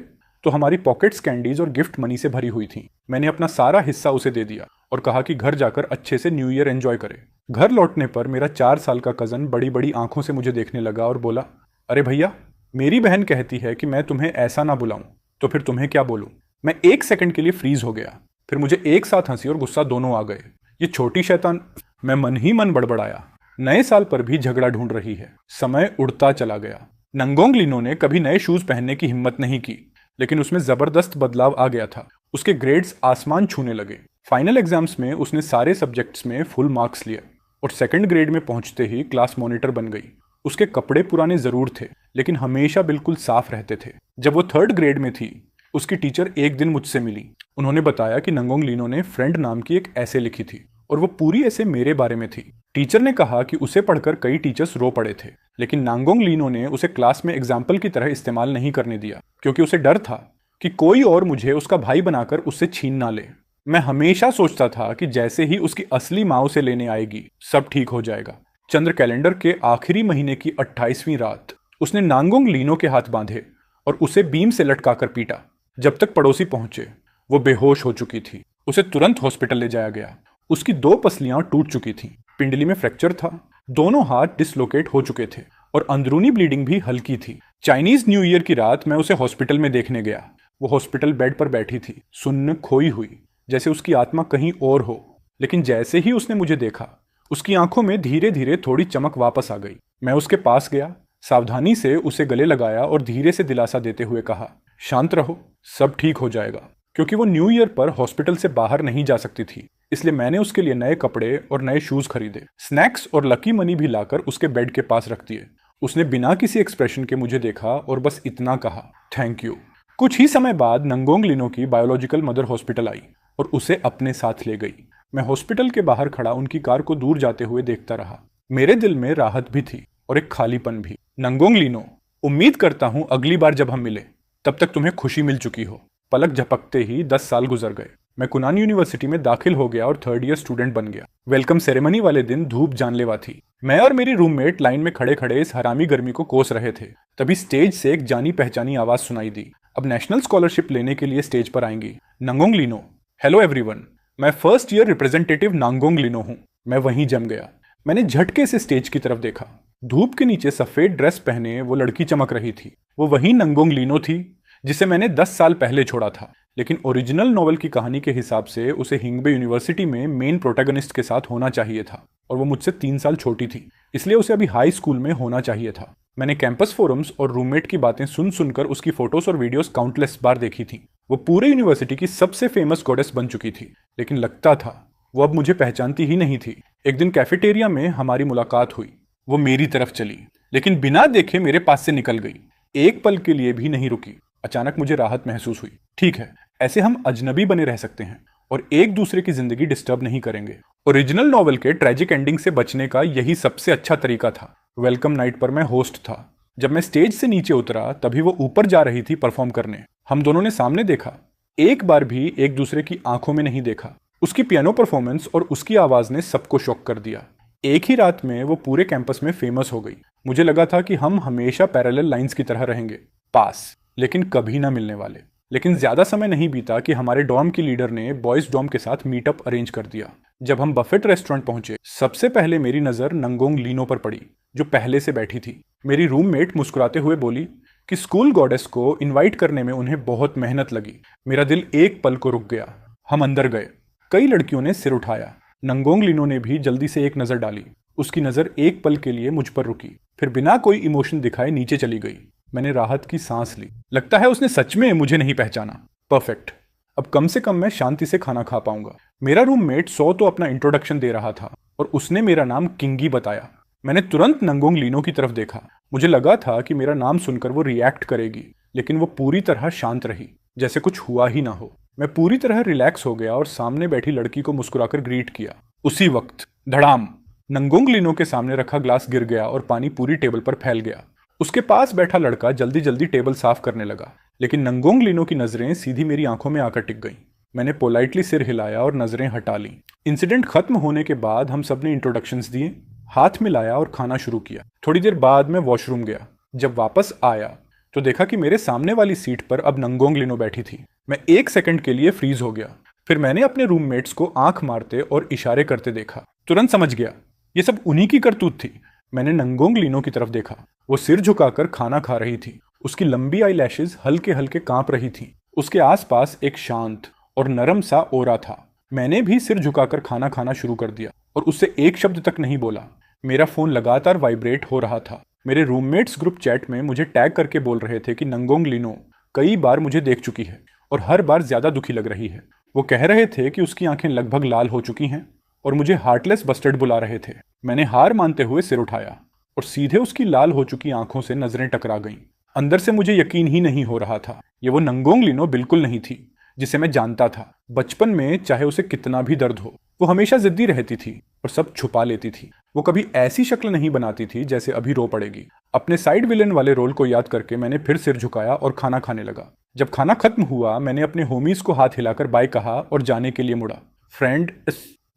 तो हमारी पॉकेट्स कैंडीज और गिफ्ट मनी से भरी हुई थी। मैंने अपना सारा हिस्सा उसे दे दिया और कहा कि घर जाकर अच्छे से न्यू ईयर एंजॉय करे। घर लौटने पर मेरा 4 साल का कज़न बड़ी बड़ी आंखों से मुझे देखने लगा और बोला, अरे भैया, मेरी बहन कहती है कि मैं तुम्हें ऐसा ना बुलाऊं, तो फिर तुम्हें क्या बोलूं। मैं 1 सेकंड के लिए फ्रीज हो गया। फिर मुझे एक साथ हंसी और गुस्सा दोनों आ गए। ये छोटी शैतान, मैं मन ही मन बड़बड़ाया। नए साल पर भी झगड़ा ढूंढ रही है। समय उड़ता चला गया। नंगोंग लीनो ने कभी नए शूज पहनने की हिम्मत नहीं की, लेकिन उसमें जबरदस्त बदलाव आ गया था। उसके ग्रेड्स आसमान छूने लगे। फाइनल एग्जाम्स में उसने सारे सब्जेक्ट्स में फुल मार्क्स लिए और सेकंड ग्रेड में पहुंचते ही क्लास मॉनिटर बन गई। उसके कपड़े पुराने जरूर थे, लेकिन हमेशा बिल्कुल साफ रहते थे। जब वो थर्ड ग्रेड में थी, उसकी टीचर एक दिन मुझसे मिली। उन्होंने बताया कि नंगोंग लीनो ने फ्रेंड नाम की एक ऐसे लिखी थी और वो पूरी ऐसे मेरे बारे में थी। टीचर ने कहा कि उसे पढ़कर कई टीचर्स रो पड़े थे, लेकिन नांगोंग लीनो ने उसे क्लास में एग्जाम्पल की तरह इस्तेमाल नहीं करने दिया, क्योंकि उसे डर था कि कोई और मुझे उसका भाई बनाकर उससे छीन ना ले। मैं हमेशा सोचता था कि जैसे ही उसकी असली माँ उसे लेने आएगी, सब ठीक हो जाएगा। चंद्र कैलेंडर के आखिरी महीने की 28वीं रात उसने नांगोंग लीनो के हाथ बांधे और उसे बीम से लटकाकर पीटा। जब तक पड़ोसी पहुंचे, वो बेहोश हो चुकी थी। उसे तुरंत हॉस्पिटल ले जाया गया। उसकी 2 पसलियां टूट चुकी थीं, पिंडली में फ्रैक्चर था, दोनों हाथ डिसलोकेट हो चुके थे और अंदरूनी ब्लीडिंग भी हल्की थी। चाइनीज न्यू ईयर की रात मैं उसे हॉस्पिटल में देखने गया। वो हॉस्पिटल बेड पर बैठी थी, सुन्न खोई हुई, जैसे उसकी आत्मा कहीं और हो। लेकिन जैसे ही उसने मुझे देखा, उसकी आंखों में धीरे धीरे थोड़ी चमक वापस आ गई। मैं उसके पास गया, सावधानी से उसे गले लगाया और धीरे से दिलासा देते हुए कहा, शांत रहो, सब ठीक हो जाएगा। क्योंकि वो न्यू ईयर पर हॉस्पिटल से बाहर नहीं जा सकती थी, इसलिए मैंने उसके लिए नए कपड़े और नए शूज खरीदे। स्नैक्स और लकी मनी भी लाकर उसके बेड के पास रख दिए। उसने बिना किसी एक्सप्रेशन के मुझे देखा और बस इतना कहा, थैंक यू। कुछ ही समय बाद नंगोंग लीनो की बायोलॉजिकल मदर हॉस्पिटल आई और उसे अपने साथ ले गई। मैं हॉस्पिटल के बाहर खड़ा उनकी कार को दूर जाते हुए देखता रहा। मेरे दिल में राहत भी थी और एक खालीपन भी। नंगोंग लीनो, उम्मीद करता हूं अगली बार जब हम मिले, तब तक तुम्हें खुशी मिल चुकी हो। पलक झपकते ही 10 साल गुजर गए। मैं कुनान यूनिवर्सिटी में दाखिल हो गया और थर्ड ईयर स्टूडेंट बन गया। वेलकम सेरेमनी वाले दिन धूप जानलेवा थी। मैं और मेरी रूममेट लाइन में खड़े खड़े इस हरामी गर्मी को कोस रहे थे। तभी स्टेज से एक जानी पहचानी आवाज सुनाई दी। अब नेशनल स्कॉलरशिप लेने के लिए स्टेज पर आएंगी नंगोंग लीनो। हेलो एवरीवन, मैं फर्स्ट ईयर रिप्रेजेंटेटिव नांगोंग लीनो हूँ। मैं वहीं जम गया। मैंने झटके से स्टेज की तरफ देखा। धूप के नीचे सफेद ड्रेस पहने वो लड़की चमक रही थी। वो वही नंगोंग लीनो थी जिसे मैंने 10 साल पहले छोड़ा था। लेकिन ओरिजिनल नॉवल की कहानी के हिसाब से उसे हिंगबे यूनिवर्सिटी में मेन प्रोटैगनिस्ट के साथ होना चाहिए था और वो मुझसे 3 साल छोटी थी, इसलिए उसे अभी हाई स्कूल में होना चाहिए था। मैंने कैंपस फोरम्स और रूममेट की बातें सुन सुनकर उसकी फोटोज और वीडियोस काउंटलेस बार देखी थी। वो पूरे यूनिवर्सिटी की सबसे फेमस गॉडेस बन चुकी थी, लेकिन लगता था वो अब मुझे पहचानती ही नहीं थी। एक दिन कैफेटेरिया में हमारी मुलाकात हुई। वो मेरी तरफ चली, लेकिन बिना देखे मेरे पास से निकल गई। एक पल के लिए भी नहीं रुकी। अचानक मुझे राहत महसूस हुई। ठीक है, ऐसे हम अजनबी बने रह सकते हैं और एक दूसरे की जिंदगी डिस्टर्ब नहीं करेंगे। ओरिजिनल नॉवल के ट्रेजिक एंडिंग से बचने का यही सबसे अच्छा तरीका था। वेलकम नाइट पर मैं होस्ट था। जब मैं स्टेज से नीचे उतरा, तभी वो ऊपर जा रही थी परफॉर्म करने। हम दोनों ने सामने देखा, एक बार भी एक दूसरे की आंखों में नहीं देखा। उसकी पियानो परफॉर्मेंस और उसकी आवाज ने सबको शॉक कर दिया। एक ही रात में वो पूरे कैंपस में फेमस हो गई। मुझे लगा था कि हम हमेशा पैरेलल लाइंस की तरह रहेंगे, पास, लेकिन कभी ना मिलने वाले। लेकिन ज्यादा समय नहीं बीता कि हमारे डॉर्म की लीडर ने बॉयज डॉर्म के साथ मीटअप अरेंज कर दिया। जब हम बफेट रेस्टोरेंट पहुंचे, सबसे पहले मेरी नजर नंगोंग लीनो पर पड़ी, जो पहले से बैठी थी। मेरी रूममेट मुस्कुराते हुए बोली कि स्कूल गॉडेस को इनवाइट करने में उन्हें बहुत मेहनत लगी। मेरा दिल एक पल को रुक गया। हम अंदर गए। कई लड़कियों ने सिर उठाया। नंगोंग लीनो ने भी जल्दी से एक नजर डाली। उसकी नजर एक पल के लिए मुझ पर रुकी, फिर बिना कोई इमोशन दिखाए नीचे चली गई। मैंने राहत की सांस ली। लगता है उसने सच में मुझे नहीं पहचाना। परफेक्ट, अब कम से कम मैं शांति से खाना खा पाऊंगा। मेरा रूममेट सो तो अपना इंट्रोडक्शन दे रहा था और उसने मेरा नाम किंगी बताया। मैंने तुरंत नंगोंग लीनो की तरफ देखा। मुझे लगा था कि मेरा नाम सुनकर वो रिएक्ट करेगी, लेकिन वो पूरी तरह शांत रही, जैसे कुछ हुआ ही ना हो। मैं पूरी तरह रिलैक्स हो गया और सामने बैठी लड़की को मुस्कुराकर ग्रीट किया। उसी वक्त धड़ाम, नंगोंग लीनो के सामने रखा ग्लास गिर गया और पानी पूरी टेबल पर फैल गया। उसके पास बैठा लड़का जल्दी जल्दी टेबल साफ करने लगा, लेकिन नंगोंग लीनो की नजरें सीधी मेरी आंखों में आकर टिक गईं। मैंने पोलाइटली सिर हिलाया और नजरें हटा ली। इंसिडेंट खत्म होने के बाद हम सब ने इंट्रोडक्शंस दिए, हाथ मिलाया और खाना शुरू किया। थोड़ी देर बाद मैं वॉशरूम गया। जब वापस आया तो देखा कि मेरे सामने वाली सीट पर अब नंगोंग लिनो बैठी थी। मैं 1 सेकंड के लिए फ्रीज हो गया। फिर मैंने अपने रूममेट्स को आंख मारते और इशारे करते देखा। तुरंत समझ गया ये सब उन्हीं की करतूत थी। मैंने नंगोंग लिनो की तरफ देखा। वो सिर झुकाकर खाना खा रही थी। उसकी लंबी आई लैशेज हल्के हल्के कांप रही थी। उसके आसपास एक शांत और नरम सा ओरा था। मैंने भी सिर झुकाकर खाना खाना शुरू कर दिया और उससे एक शब्द तक नहीं बोला। मेरा फोन लगातार वाइब्रेट हो रहा था। मेरे रूममेट्स ग्रुप चैट में मुझे टैग करके बोल रहे थे कि नंगोंग लिनो कई बार मुझे देख चुकी है और हर बार ज्यादा दुखी लग रही है। वो कह रहे थे कि उसकी आंखें लगभग लाल हो चुकी हैं और मुझे हार्टलेस बस्टर्ड बुला रहे थे। मैंने हार मानते हुए सिर उठाया और सीधे उसकी लाल हो चुकी आंखों से नजरें टकरा गईं। अंदर से मुझे यकीन ही नहीं हो रहा था। ये वो नंगोंग लिनो बिल्कुल नहीं थी जिसे मैं जानता था। बचपन में चाहे उसे कितना भी दर्द हो, वो हमेशा जिद्दी रहती थी और सब छुपा लेती थी। वो कभी ऐसी शक्ल नहीं बनाती थी जैसे अभी रो पड़ेगी। अपने साइड विलेन वाले रोल को याद करके मैंने फिर सिर झुकाया और खाना खाने लगा। जब खाना खत्म हुआ मैंने अपने होमीज को हाथ हिलाकर बाय कहा और जाने के लिए मुड़ा। फ्रेंड,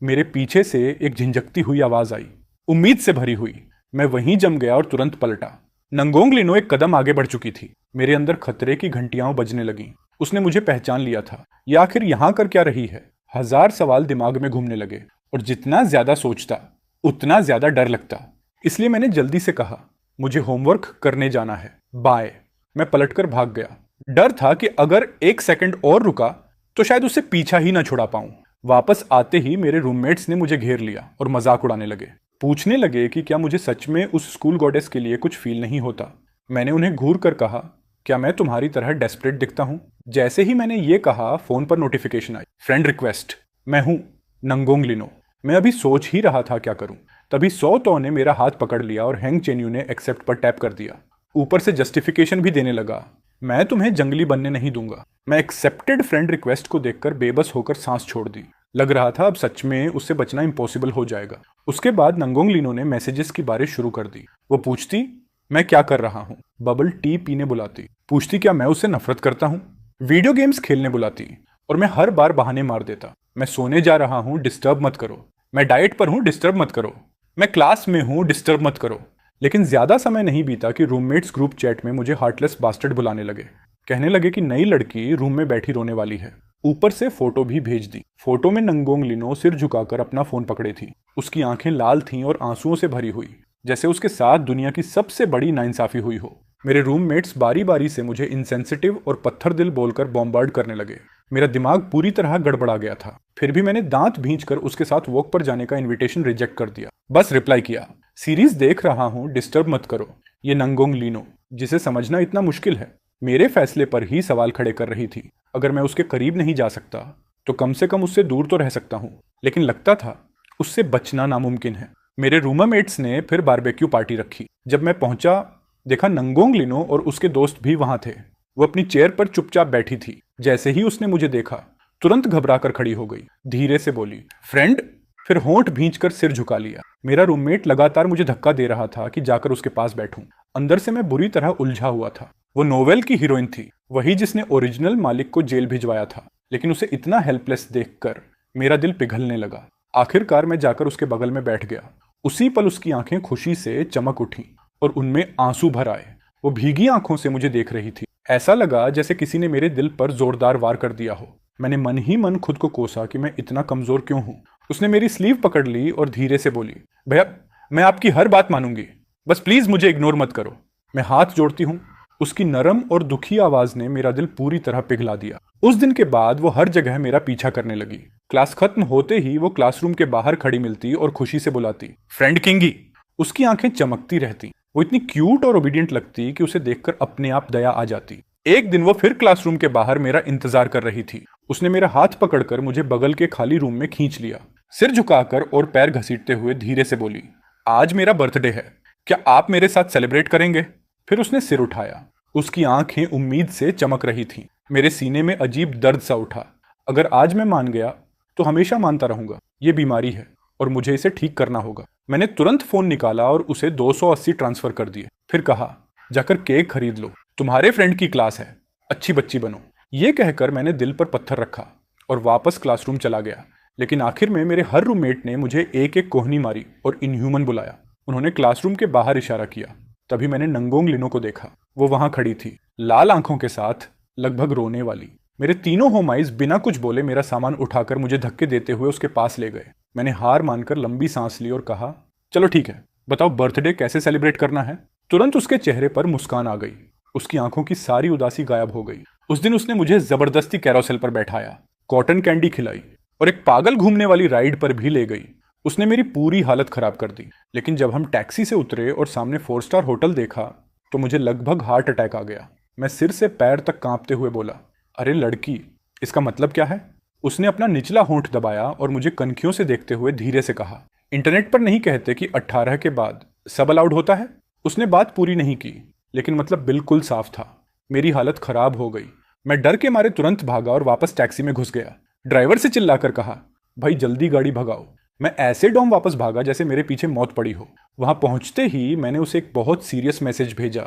मेरे पीछे से एक झिंझकती हुई आवाज आई, उम्मीद से भरी हुई। मैं वहीं जम गया और तुरंत पलटा। नंगोंग लिनो एक कदम आगे बढ़ चुकी थी। मेरे अंदर खतरे की घंटियां बजने लगीं। उसने मुझे पहचान लिया था। ये आखिर यहां कर क्या रही है? हजार सवाल दिमाग में घूमने लगे और जितना ज्यादा सोचता उतना ज्यादा डर लगता। इसलिए मैंने जल्दी से कहा, मुझे होमवर्क करने जाना है, बाय। मैं पलटकर भाग गया। डर था कि अगर 1 सेकंड और रुका तो शायद उससे पीछा ही ना छुड़ा पाऊं। वापस आते ही मेरे रूममेट्स ने मुझे घेर लिया और मजाक उड़ाने लगे। पूछने लगे कि क्या मुझे सच में उस स्कूल गॉडेस के लिए कुछ फील नहीं होता। मैंने उन्हें घूर कर कहा, क्या मैं तुम्हारी तरह डेस्परेट दिखता हूं? जैसे ही मैंने ये कहा फोन पर नोटिफिकेशन आई, फ्रेंड रिक्वेस्ट। मैं हूं नंगोंग लिनो। मैं अभी सोच ही रहा था क्या करूं, तभी सौ तो ने मेरा हाथ पकड़ लिया और हैंग चेन्यू ने एक्सेप्ट पर टैप कर दिया। ऊपर से जस्टिफिकेशन भी देने लगा, मैं तुम्हें जंगली बनने नहीं दूंगा। मैं एक्सेप्टेड फ्रेंड रिक्वेस्ट को देखकर बेबस होकर सांस छोड़ दी। लग रहा था अब सच में उससे बचना इम्पॉसिबल हो जाएगा। उसके बाद नंगोंग लिनो ने मैसेजेस की बारिश शुरू कर दी। वो पूछती मैं क्या कर रहा हूँ, बबल टी पीने बुलाती, पूछती क्या मैं उससे नफरत करता हूँ, वीडियो गेम्स खेलने बुलाती और मैं हर बार बहाने मार देता। मैं सोने जा रहा हूँ, डिस्टर्ब मत करो। मैं डाइट पर हूँ, डिस्टर्ब मत करो। मैं क्लास में हूँ, डिस्टर्ब मत करो। लेकिन ज्यादा समय नहीं बीता कि रूममेट्स ग्रुप चैट में मुझे हार्टलेस बास्टर्ड बुलाने लगे। कहने लगे कि नई लड़की रूम में बैठी रोने वाली है। ऊपर से फोटो भी भेज दी। फोटो में नंगोंग लिनो सिर झुकाकर अपना फोन पकड़े थी। उसकी आंखें लाल थीं और आंसुओं से भरी हुई, जैसे उसके साथ दुनिया की सबसे बड़ी नाइंसाफी हुई हो। मेरे रूममेट्स बारी बारी से मुझे इनसेंसिटिव और पत्थर दिल बोलकर बॉम्बार्ड करने लगे। मेरा दिमाग पूरी तरह गड़बड़ा गया था। फिर भी मैंने दांत भींचकर उसके साथ वॉक पर जाने का इनविटेशन रिजेक्ट कर दिया। बस रिप्लाई किया, सीरीज देख रहा हूं, डिस्टर्ब मत करो। ये नंगोंग लिनो, जिसे समझना इतना मुश्किल है, मेरे फैसले पर ही सवाल खड़े कर रही थी। अगर मैं उसके करीब नहीं जा सकता तो कम से कम उससे दूर तो रह सकता हूं। लेकिन लगता था उससे बचना नामुमकिन है। मेरे रूममेट्स ने फिर बारबेक्यू पार्टी रखी। जब मैं पहुंचा देखा नंगोंग लिनो और उसके दोस्त भी वहां थे। वो अपनी चेयर पर चुपचाप बैठी थी। जैसे ही उसने मुझे देखा तुरंत घबराकर खड़ी हो गई। धीरे से बोली, फ्रेंड। फिर होंठ भींचकर सिर झुका लिया। मेरा रूममेट लगातार मुझे धक्का दे रहा था कि जाकर उसके पास बैठूं। अंदर से मैं बुरी तरह उलझा हुआ था। वो नोवेल की हीरोइन थी, वही जिसने ओरिजिनल मालिक को जेल भिजवाया था। लेकिन उसे इतना हेल्पलेस देखकर मेरा दिल पिघलने लगा। आखिरकार मैं जाकर उसके बगल में बैठ गया। उसी पल उसकी आंखें खुशी से चमक उठी और उनमें आंसू भर आए। वो भीगी आंखों से मुझे देख रही थी। ऐसा लगा जैसे किसी ने मेरे दिल पर जोरदार वार कर दिया हो। मैंने मन ही मन खुद को कोसा कि मैं इतना कमजोर क्यों हूं। उसने मेरी स्लीव पकड़ ली और धीरे से बोली, भैया मैं आपकी हर बात मानूंगी, बस प्लीज मुझे इग्नोर मत करो। मैं हाथ जोड़ती हूँ। उसकी नरम और दुखी आवाज ने मेरा दिल पूरी तरह पिघला दिया। उस दिन के बाद वो हर जगह मेरा पीछा करने लगी। क्लास खत्म होते ही वो क्लासरूम के बाहर खड़ी मिलती और खुशी से बुलाती, फ्रेंड किंगी। उसकी आंखें चमकती रहती। वो इतनी क्यूट और ओबीडियंट लगती कि उसे देखकर अपने आप दया आ जाती। एक दिन वो फिर क्लासरूम के बाहर मेरा इंतजार कर रही थी। उसने मेरा हाथ पकड़कर मुझे बगल के खाली रूम में खींच लिया। सिर झुकाकर और पैर घसीटते हुए धीरे से बोली, आज मेरा बर्थडे है, क्या आप मेरे साथ सेलिब्रेट करेंगे? फिर उसने सिर उठाया। उसकी आंखें उम्मीद से चमक रही थीं। मेरे सीने में अजीब दर्द सा उठा। अगर आज मैं मान गया तो हमेशा मानता रहूंगा। ये बीमारी है और मुझे इसे ठीक करना होगा। मैंने तुरंत फोन निकाला और उसे 280 ट्रांसफर कर दिए। फिर कहा, जाकर केक खरीद लो, तुम्हारे फ्रेंड की क्लास है, अच्छी बच्ची बनो। ये कहकर मैंने दिल पर पत्थर रखा और वापस क्लासरूम चला गया। लेकिन आखिर में मेरे हर रूममेट ने मुझे एक एक कोहनी मारी और इनह्यूमन बुलाया। उन्होंने क्लासरूम के बाहर इशारा किया। तभी मैंने नंगोंग लिनो को देखा। वो वहां खड़ी थी, लाल आंखों के साथ, लगभग रोने वाली। मेरे तीनों होम आइज बिना कुछ बोले मेरा सामान उठाकर मुझे धक्के देते हुए उसके पास ले गए। मैंने हार मानकर लंबी सांस ली और कहा, चलो ठीक है, बताओ बर्थडे कैसे सेलिब्रेट करना है। तुरंत उसके चेहरे पर मुस्कान आ गई। उसकी आंखों की सारी उदासी गायब हो गई। उस दिन उसने मुझे जबरदस्ती कैरोसेल पर बैठाया, कॉटन कैंडी खिलाई और एक पागल घूमने वाली राइड पर भी ले गई। उसने मेरी पूरी हालत खराब कर दी। लेकिन जब हम टैक्सी से उतरे और सामने 4 स्टार होटल देखा तो मुझे लगभग हार्ट अटैक आ गया। मैं सिर से पैर तक कांपते हुए बोला, अरे लड़की, इसका मतलब क्या है। उसने अपना निचला होंठ दबाया और मुझे कनखियों से देखते हुए धीरे से कहा, इंटरनेट पर नहीं कहते कि 18 के बाद सब अलाउड होता है। उसने बात पूरी नहीं की, लेकिन मतलब बिल्कुल साफ था। मेरी हालत खराब हो गई। मैं डर के मारे तुरंत भागा और वापस टैक्सी में घुस गया। ड्राइवर से चिल्लाकर कहा, भाई जल्दी गाड़ी भगाओ। मैं ऐसे डॉम वापस भागा जैसे मेरे पीछे मौत पड़ी हो। वहां पहुंचते ही मैंने उसे एक बहुत सीरियस मैसेज भेजा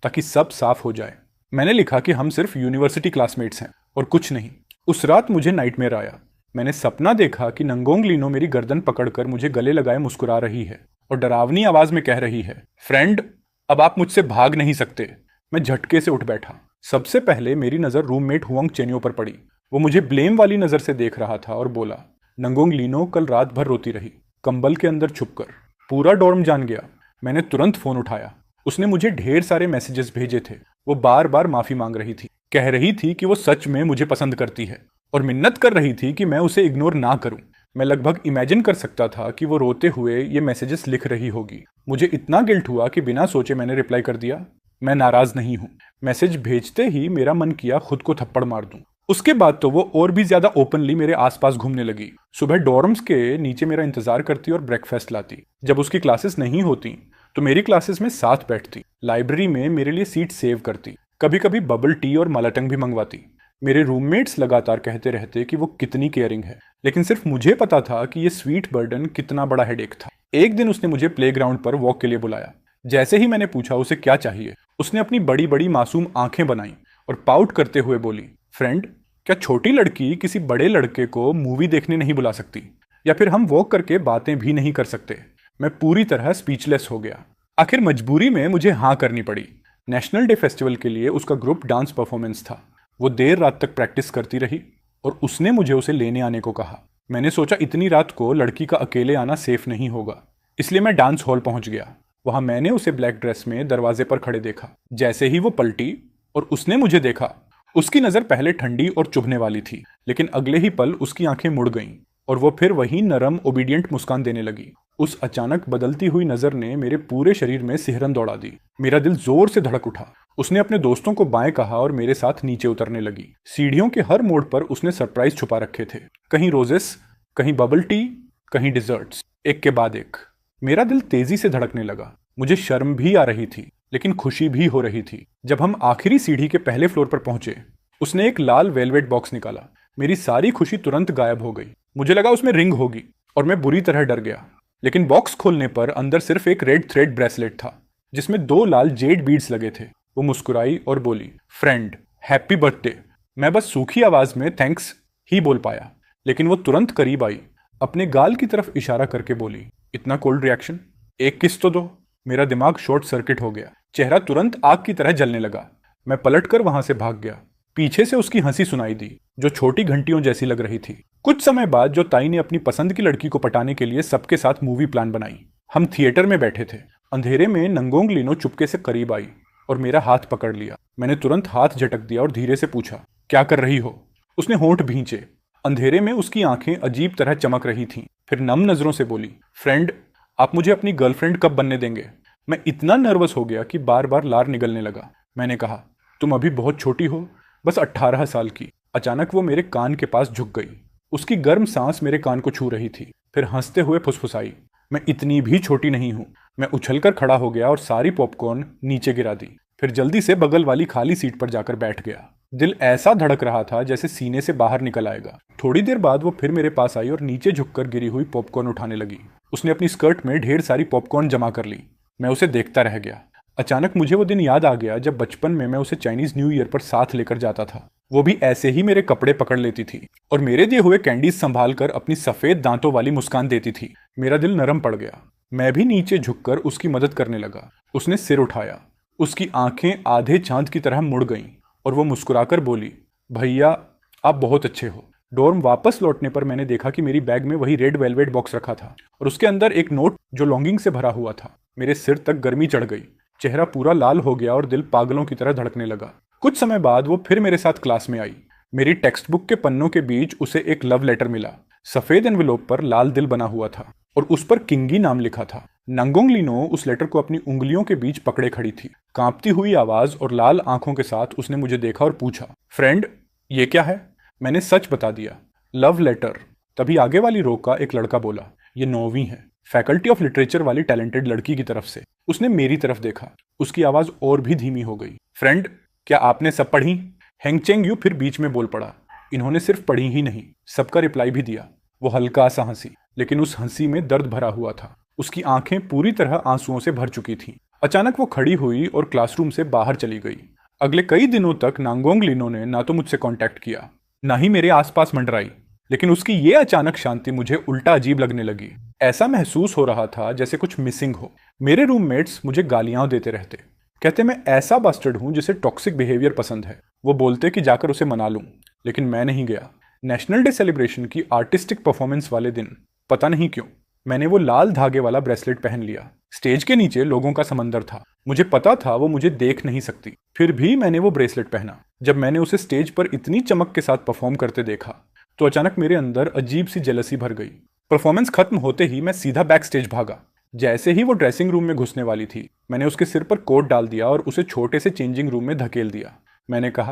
ताकि सब साफ हो जाए। मैंने लिखा कि हम सिर्फ यूनिवर्सिटी क्लासमेट्स हैं और कुछ नहीं। उस रात मुझे नाइटमेयर आया। मैंने सपना देखा कि नंगोंग लीनो मेरी गर्दन पकड़कर मुझे गले लगाए मुस्कुरा रही है और डरावनी आवाज में कह रही है, फ्रेंड, अब आप मुझसे भाग नहीं सकते। मैं झटके से उठ बैठा। सबसे पहले मेरी नजर रूममेट हुआंग चेन्यो पर पड़ी। वो मुझे ब्लेम वाली नजर से देख रहा था और बोला, नंगोंग लीनो कल रात भर रोती रही, कंबल के अंदर छुपकर। पूरा डॉर्म जान गया। मैंने तुरंत फोन उठाया। उसने मुझे ढेर सारे मैसेजेस भेजे थे। वो बार बार माफी मांग रही थी, कह रही थी कि वो सच में मुझे पसंद करती है और मिन्नत कर रही थी कि मैं उसे इग्नोर ना करूं। मैं लगभग इमेजिन कर सकता था कि वो रोते हुए ये मैसेजेस लिख रही होगी। मुझे इतना गिल्ट हुआ कि बिना सोचे मैंने रिप्लाई कर दिया, मैं नाराज नहीं हूं। मैसेज भेजते ही मेरा मन किया खुद को थप्पड़ मार दूं। उसके बाद तो वो और भी ज्यादा ओपनली मेरे आसपास घूमने लगी। सुबह डॉर्म्स के नीचे मेरा इंतजार करती और ब्रेकफास्ट लाती। जब उसकी क्लासेस नहीं होती तो मेरी क्लासेस में साथ बैठती। लाइब्रेरी में मेरे लिए सीट सेव करती। कभी कभी बबल टी और मलाटंग भी मंगवाती। मेरे रूममेट्स लगातार कहते रहते कि वो कितनी केयरिंग है, लेकिन सिर्फ मुझे पता था कि ये स्वीट बर्डन कितना बड़ा हेडेक था। एक दिन उसने मुझे प्लेग्राउंड पर वॉक के लिए बुलाया। जैसे ही मैंने पूछा उसे क्या चाहिए, उसने अपनी बड़ी बड़ी मासूम आंखें बनाई और पाउट करते हुए बोली, फ्रेंड, क्या छोटी लड़की किसी बड़े लड़के को मूवी देखने नहीं बुला सकती, या फिर हम वॉक करके बातें भी नहीं कर सकते। मैं पूरी तरह स्पीचलेस हो गया। आखिर मजबूरी में मुझे हाँ करनी पड़ी। नेशनल डे फेस्टिवल के लिए उसका ग्रुप डांस परफॉर्मेंस था। वो देर रात तक प्रैक्टिस करती रही और उसने मुझे उसे लेने आने को कहा। मैंने सोचा इतनी रात को लड़की का अकेले आना सेफ नहीं होगा, इसलिए मैं डांस हॉल पहुंच गया। वहां मैंने उसे ब्लैक ड्रेस में दरवाजे पर खड़े देखा। जैसे ही वो पलटी और उसने मुझे देखा, उसकी नजर पहले ठंडी और चुभने वाली थी, लेकिन अगले ही पल उसकी आंखें मुड़ गईं और वो फिर वही नरम ओबीडियंट मुस्कान देने लगी। उस अचानक बदलती हुई नजर ने मेरे पूरे शरीर में सिहरन दौड़ा दी। मेरा दिल जोर से धड़क उठा। उसने अपने दोस्तों को बाएं कहा और मेरे साथ नीचे उतरने लगी। सीढ़ियों के हर मोड़ पर उसने सरप्राइज छुपा रखे थे, कहीं रोजेस, कहीं बबल टी, कहीं डिजर्ट्स, एक के बाद एक। मेरा दिल तेजी से धड़कने लगा। मुझे शर्म भी आ रही थी, लेकिन खुशी भी हो रही थी। जब हम आखिरी सीढ़ी के पहले फ्लोर पर पहुंचे, उसने एक लाल वेलवेट बॉक्स निकाला। मेरी सारी खुशी तुरंत गायब हो गई। मुझे लगा उसमें रिंग होगी और मैं बुरी तरह डर गया। लेकिन बॉक्स खोलने पर अंदर सिर्फ एक रेड थ्रेड ब्रेसलेट था जिसमें 2 लाल जेड बीड्स लगे थे। वो मुस्कुराई और बोली, फ्रेंड, हैप्पी बर्थडे। मैं बस सूखी आवाज में थैंक्स ही बोल पाया, लेकिन वो तुरंत करीब आई, अपने गाल की तरफ इशारा करके बोली, इतना कोल्ड रिएक्शन, एक किस तो दो। मेरा दिमाग शॉर्ट सर्किट हो गया। चेहरा तुरंत आग की तरह जलने लगा। मैं पलटकर वहां से भाग गया। पीछे से उसकी हंसी सुनाई दी, जो छोटी घंटियों जैसी लग रही थी। कुछ समय बाद जो ताई ने अपनी पसंद की लड़की को पटाने के लिए सबके साथ मूवी प्लान बनाई। हम थिएटर में बैठे थे। अंधेरे में नंगोंग लीनो चुपके से करीब आई और मेरा हाथ पकड़ लिया। मैंने तुरंत हाथ झटक दिया और धीरे से पूछा, क्या कर रही हो। उसने होंठ भींचे। अंधेरे में उसकी आंखें अजीब तरह चमक रही थीं। फिर नम नजरों से बोली, फ्रेंड, आप मुझे अपनी गर्लफ्रेंड कब बनने देंगे। मैं इतना नर्वस हो गया कि बार बार लार निकलने लगा। मैंने कहा, तुम अभी बहुत छोटी हो, बस 18 साल की। अचानक वो मेरे कान के पास झुक गई। उसकी गर्म सांस मेरे कान को छू रही थी। फिर हंसते हुए फुसफुसाई, मैं इतनी भी छोटी नहीं हूं। मैं उछलकर खड़ा हो गया और सारी पॉपकॉर्न नीचे गिरा दी। फिर जल्दी से बगल वाली खाली सीट पर जाकर बैठ गया। दिल ऐसा धड़क रहा था जैसे सीने से बाहर निकल आएगा। थोड़ी देर बाद वो फिर मेरे पास आई और नीचे झुककर गिरी हुई पॉपकॉर्न उठाने लगी। उसने अपनी स्कर्ट में ढेर सारी पॉपकॉर्न जमा कर ली। मैं उसे देखता रह गया। अचानक मुझे वो दिन याद आ गया जब बचपन में मैं उसे चाइनीज न्यू ईयर पर साथ लेकर जाता था। वो भी ऐसे ही मेरे कपड़े पकड़ लेती थी और मेरे दिए हुए कैंडीज संभाल कर अपनी सफेद दांतों वाली मुस्कान देती थी। मेरा दिल नरम पड़ गया। मैं भी नीचे झुककर उसकी मदद करने लगा। उसने सिर उठाया। उसकी आंखें आधे चांद की तरह मुड़ गईं और वो मुस्कुराकर बोली, भैया आप बहुत अच्छे हो। डॉर्म वापस लौटने पर मैंने देखा कि मेरी बैग में वही रेड वेलवेट बॉक्स रखा था और उसके अंदर एक नोट जो लॉन्गिंग से भरा हुआ था। मेरे सिर तक गर्मी चढ़ गई, चेहरा पूरा लाल हो गया और दिल पागलों की तरह धड़कने लगा। कुछ समय बाद वो फिर मेरे साथ क्लास में आई। मेरी टेक्स्ट बुक के पन्नों के बीच उसे एक लव लेटर मिला। सफेद एनवेलोप पर लाल दिल बना हुआ था और उस पर किंगी नाम लिखा था। नंगोंग लीनो उस लेटर को अपनी उंगलियों के बीच पकड़े खड़ी थी। कांपती हुई आवाज और लाल आंखों के साथ उसने मुझे देखा और पूछा, फ्रेंड ये क्या है? मैंने सच बता दिया, लव लेटर। तभी आगे वाली रो का एक लड़का बोला, ये नौवीं है, फैकल्टी ऑफ लिटरेचर वाली टैलेंटेड लड़की की तरफ से। उसने मेरी तरफ देखा, उसकी आवाज और भी धीमी हो गई। फ्रेंड क्या आपने सब पढ़ी? हेंगचेंग यू फिर बीच में बोल पड़ा, इन्होंने सिर्फ पढ़ी ही नहीं, सबका रिप्लाई भी दिया। वो हल्का सा हंसी, लेकिन उस हंसी में दर्द भरा हुआ था। उसकी आंखें पूरी तरह आंसुओं से भर चुकी थीं। अचानक वो खड़ी हुई और क्लासरूम से बाहर चली गई। अगले कई दिनों तक नांगोंग लीनो ने ना तो मुझसे कांटेक्ट किया, ना ही मेरे आसपास मंडराई। लेकिन उसकी ये अचानक शांति मुझे उल्टा अजीब लगने लगी। ऐसा महसूस हो रहा था जैसे कुछ मिसिंग हो। मेरे रूममेट्स मुझे गालियां देते रहते, कहते मैं ऐसा बास्टर्ड हूं जिसे टॉक्सिक बिहेवियर पसंद है। वो बोलते कि जाकर उसे मना लूं, लेकिन मैं नहीं गया। नेशनल डे सेलिब्रेशन की आर्टिस्टिक परफॉर्मेंस वाले दिन पता नहीं क्यों मैंने वो लाल धागे वाला ब्रेसलेट पहन लिया। स्टेज के नीचे लोगों का समंदर था, मुझे पता था वो मुझे देख नहीं सकती, फिर भी मैंने वो ब्रेसलेट पहना। जब मैंने उसे स्टेज पर इतनी चमक के साथ परफॉर्म करते देखा तो अचानक मेरे अंदर अजीब सी जेलसी भर गई। परफॉर्मेंस खत्म होते ही मैं सीधा बैक स्टेज भागा। जैसे ही वो ड्रेसिंग रूम में घुसने वाली थी, मैंने उसके सिर पर कोट डाल दिया और उसे छोटे से चेंजिंग रूम में धकेल दिया। मैंने कहा,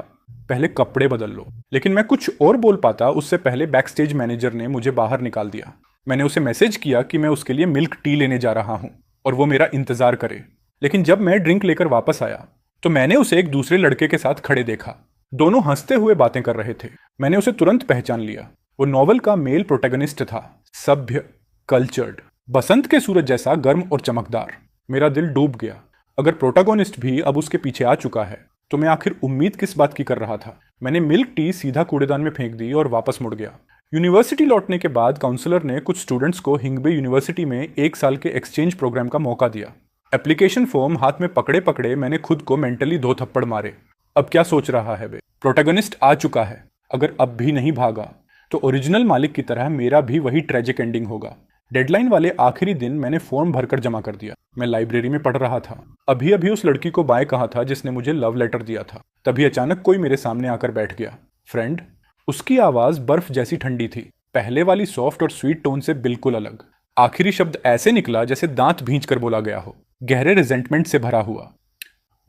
पहले कपड़े बदल लो। लेकिन मैं कुछ और बोल पाता उससे पहले बैक स्टेज मैनेजर ने मुझे बाहर निकाल दिया। मैंने उसे मैसेज किया कि मैं उसके लिए मिल्क टी लेने जा रहा हूं और वो मेरा इंतजार करे। लेकिन जब मैं ड्रिंक लेकर वापस आया तो मैंने उसे एक दूसरे लड़के के साथ खड़े देखा। दोनों हंसते हुए बातें कर रहे थे। मैंने उसे तुरंत पहचान लिया। वो नॉवल का मेल प्रोटैगनिस्ट था, सभ्य, कल्चर्ड, बसंत के सूरज जैसा गर्म और चमकदार। मेरा दिल डूब गया। अगर प्रोटैगनिस्ट भी अब उसके पीछे आ चुका है तो मैं आखिर उम्मीद किस बात की कर रहा था? मैंने मिल्क टी सीधा कूड़ेदान में फेंक दी और वापस मुड़ गया। यूनिवर्सिटी लौटने के बाद काउंसलर ने कुछ स्टूडेंट्स को हिंगबे यूनिवर्सिटी में 1 साल के एक्सचेंज प्रोग्राम का मौका दिया। एप्लीकेशन फॉर्म हाथ में पकड़े पकड़े मैंने खुद को मेंटली 2 थप्पड़ मारे। अब क्या सोच रहा है वे? प्रोटैगनिस्ट आ चुका है। अगर अब भी नहीं भागा तो ओरिजिनल मालिक की तरह मेरा भी वही ट्रेजिक एंडिंग होगा। डेडलाइन वाले आखिरी दिन मैंने फॉर्म भरकर जमा कर दिया। मैं लाइब्रेरी में पढ़ रहा था। अभी अभी उस लड़की को बाय कहा था जिसने मुझे लव लेटर दिया था। तभी अचानक कोई मेरे सामने आकर बैठ गया। फ्रेंड। उसकी आवाज बर्फ जैसी ठंडी थी, पहले वाली सॉफ्ट और स्वीट टोन से बिल्कुल अलग। आखिरी शब्द ऐसे निकला जैसे दांत भींच कर बोला गया हो, गहरे रिजेंटमेंट से भरा हुआ।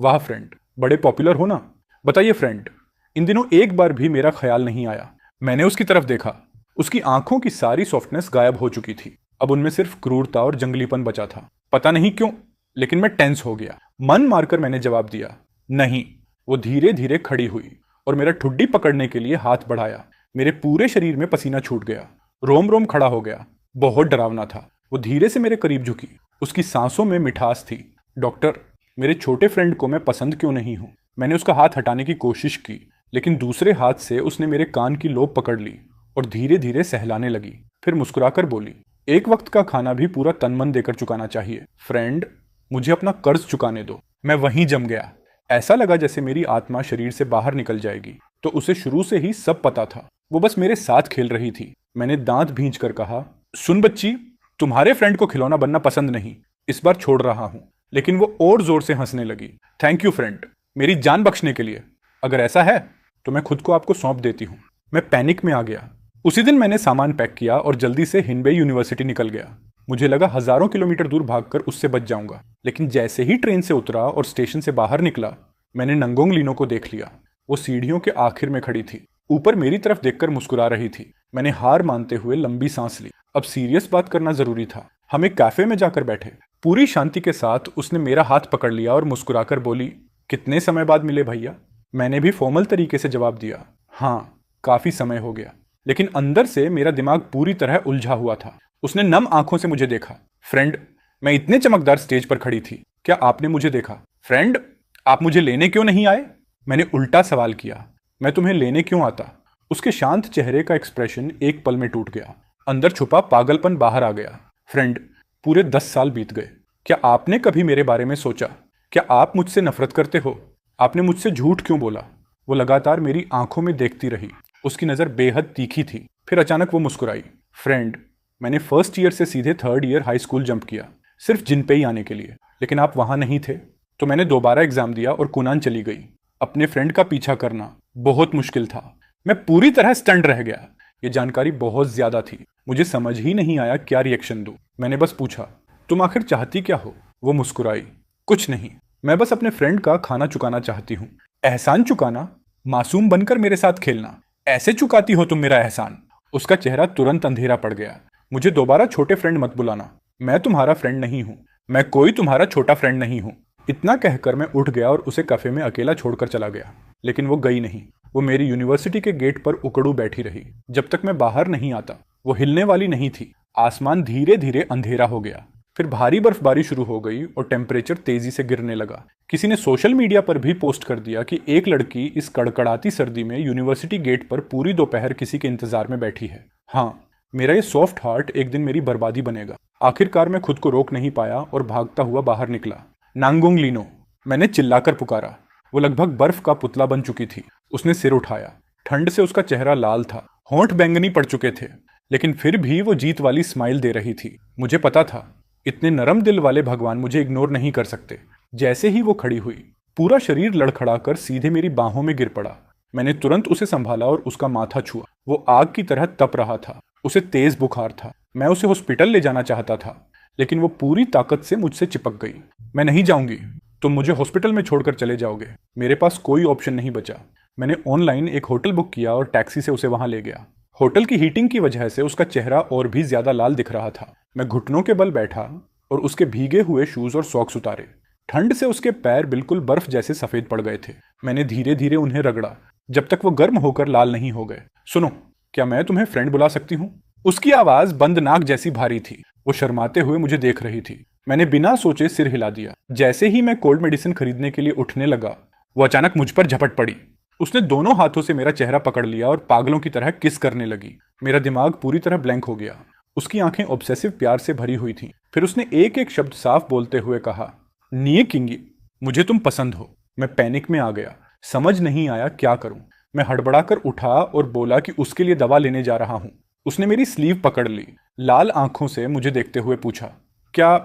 वाह फ्रेंड, बड़े पॉपुलर हो ना। बताइए फ्रेंड, इन दिनों एक बार भी मेरा ख्याल नहीं आया। मैंने उसकी तरफ देखा। उसकी आंखों की सारी सॉफ्टनेस गायब हो चुकी थी। अब उनमें सिर्फ क्रूरता और जंगलीपन बचा था। पता नहीं क्यों, लेकिन मैं टेंस हो गया। मन मारकर मैंने जवाब दिया, नहीं। वो धीरे धीरे खड़ी हुई और मेरा ठुड्डी पकड़ने के लिए हाथ बढ़ाया। मेरे पूरे शरीर में पसीना छूट गया, रोम रोम खड़ा हो गया। बहुत डरावना था। वो धीरे से मेरे करीब झुकी। उसकी सांसों में मिठास थी। डॉक्टर, मेरे छोटे फ्रेंड को मैं पसंद क्यों नहीं हूं? मैंने उसका हाथ हटाने की कोशिश की, लेकिन दूसरे हाथ से उसने मेरे कान की लोब पकड़ ली और धीरे धीरे सहलाने लगी। फिर मुस्कुराकर बोली, एक वक्त का खाना भी पूरा तन मन देकर चुकाना चाहिए। फ्रेंड, मुझे अपना कर्ज चुकाने दो। मैं वहीं जम गया। ऐसा लगा जैसे मेरी आत्मा शरीर से बाहर निकल जाएगी। तो उसे शुरू से ही सब पता था। वो बस मेरे साथ खेल रही थी। मैंने दांत भींच कर कहा, सुन बच्ची, तुम्हारे फ्रेंड को खिलौना बनना पसंद नहीं, इस बार छोड़ रहा हूं। लेकिन वो और जोर से हंसने लगी। थैंक यू फ्रेंड, मेरी जान बख्शने के लिए। अगर ऐसा है तो मैं खुद को आपको सौंप देती हूँ। मैं पैनिक में आ गया। उसी दिन मैंने सामान पैक किया और जल्दी से हिंबे यूनिवर्सिटी निकल गया। मुझे लगा हजारों किलोमीटर दूर भागकर उससे बच जाऊंगा। लेकिन जैसे ही ट्रेन से उतरा और स्टेशन से बाहर निकला, मैंने नंगोंग लीनो को देख लिया। वो सीढ़ियों के आखिर में खड़ी थी, ऊपर मेरी तरफ देखकर मुस्कुरा रही थी। मैंने हार मानते हुए लंबी सांस ली। अब सीरियस बात करना जरूरी था। हम एक कैफे में जाकर बैठे। पूरी शांति के साथ उसने मेरा हाथ पकड़ लिया और मुस्कुराकर बोली, कितने समय बाद मिले भैया? मैंने भी फॉर्मल तरीके से जवाब दिया, हाँ, काफी समय हो गया। लेकिन अंदर से मेरा दिमाग पूरी तरह उलझा हुआ था। उसने नम आंखों से मुझे देखा। फ्रेंड, मैं इतने चमकदार स्टेज पर खड़ी थी, क्या आपने मुझे देखा? फ्रेंड, आप मुझे लेने क्यों नहीं आए? मैंने उल्टा सवाल किया, मैं तुम्हें लेने क्यों आता? उसके शांत चेहरे का एक्सप्रेशन एक पल में टूट गया। अंदर छुपा पागलपन बाहर आ गया। फ्रेंड, पूरे 10 साल बीत गए। क्या आपने कभी मेरे बारे में सोचा क्या आप मुझसे नफरत करते हो? आपने मुझसे झूठ क्यों बोला? वो लगातार मेरी आंखों में देखती रही। उसकी नज़र बेहद तीखी थी। फिर अचानक वो मुस्कुराई। फ्रेंड, मैंने फर्स्ट ईयर से सीधे third year high school jump किया, सिर्फ जिनपे ही आने के लिए। लेकिन आप वहां नहीं थे, तो मैंने दोबारा एग्जाम दिया और कुनान चली गई। अपने फ्रेंड का पीछा करना बहुत मुश्किल था। मैं पूरी तरह स्टंड रह गया। ये जानकारी बहुत ज्यादा थी। मुझे समझ ही नहीं आया क्या रिएक्शन दूं। मैंने बस पूछा, तुम आखिर चाहती क्या हो? वो मुस्कुराई, कुछ नहीं, मैं बस अपने फ्रेंड का खाना चुकाना चाहती हूँ। एहसान चुकाना? मासूम बनकर मेरे साथ खेलना, ऐसे चुकाती हो तुम मेरा एहसान? उसका चेहरा तुरंत अंधेरा पड़ गया। मुझे दोबारा छोटे फ्रेंड मत बुलाना, मैं तुम्हारा फ्रेंड नहीं हूँ। मैं कोई तुम्हारा छोटा फ्रेंड नहीं हूँ। इतना कहकर मैं उठ गया और उसे कैफे में अकेला छोड़कर चला गया। लेकिन वो गई नहीं। वो मेरी यूनिवर्सिटी के गेट पर उकड़ू बैठी रही जब तक मैं बाहर नहीं आता। वो हिलने वाली नहीं थी। आसमान धीरे धीरे अंधेरा हो गया। फिर भारी बर्फबारी शुरू हो गई और टेम्परेचर तेजी से गिरने लगा। किसी ने सोशल मीडिया पर भी पोस्ट कर दिया कि एक लड़की इस कड़कड़ाती सर्दी में यूनिवर्सिटी गेट पर पूरी दोपहर किसी के इंतजार में बैठी है। हाँ, मेरा ये सॉफ्ट हार्ट एक दिन मेरी बर्बादी बनेगा। आखिरकार मैं खुद को रोक नहीं पाया और भागता हुआ बाहर निकला। नांगोंग लीनो, मैंने चिल्लाकर पुकारा। वो लगभग बर्फ का पुतला बन चुकी थी। उसने सिर उठाया। ठंड से उसका चेहरा लाल था, होंठ बैंगनी पड़ चुके थे, लेकिन फिर भी वो जीत वाली स्माइल दे रही थी। मुझे पता था, इतने नरम दिल वाले भगवान मुझे इग्नोर नहीं कर सकते। जैसे ही वो खड़ी हुई, पूरा शरीर लड़खड़ाकर सीधे मेरी बाहों में गिर पड़ा। मैंने तुरंत उसे संभाला और उसका माथा छुआ। वो आग की तरह तप रहा था। उसे तेज बुखार था। मैं उसे हॉस्पिटल ले जाना चाहता था, लेकिन वो पूरी ताकत से मुझसे चिपक गई। मैं नहीं जाऊंगी, तुम मुझे हॉस्पिटल में छोड़कर चले जाओगे। मेरे पास कोई ऑप्शन नहीं बचा। मैंने ऑनलाइन एक होटल बुक किया और टैक्सी से उसे वहां ले गया। होटल की हीटिंग की वजह से उसका चेहरा और भी ज्यादा लाल दिख रहा था। मैं घुटनों के बल बैठा और उसके भीगे हुए शूज और सॉक्स उतारे। ठंड से उसके पैर बिल्कुल बर्फ जैसे सफेद पड़ गए थे। मैंने धीरे धीरे उन्हें रगड़ा जब तक वो गर्म होकर लाल नहीं हो गए। सुनो, क्या मैं तुम्हें फ्रेंड बुला सकती हूँ? उसकी आवाज बंद नाक जैसी भारी थी। वो शर्माते हुए मुझे देख रही थी। मैंने बिना सोचे सिर हिला दिया। जैसे ही मैं कोल्ड मेडिसिन खरीदने के लिए उठने लगा, वो अचानक मुझ पर झपट पड़ी। उसने दोनों हाथों से मेरा चेहरा पकड़ लिया और पागलों की तरह किस करने लगी। मेरा दिमाग पूरी तरह ब्लैंक हो गया। उसकी आंखें ऑब्सेसिव प्यार से भरी हुई थीं। फिर उसने एक एक शब्द साफ बोलते हुए कहा, निये किंगी, मुझे तुम पसंद हो। मैं पैनिक में आ गया। समझ नहीं आया क्या करूं। मैं हड़बड़ाकर उठा और बोला कि उसके लिए दवा लेने जा रहा हूं। उसने मेरी स्लीव पकड़ ली। लाल आंखों से मुझे देखते हुए पूछा, क्या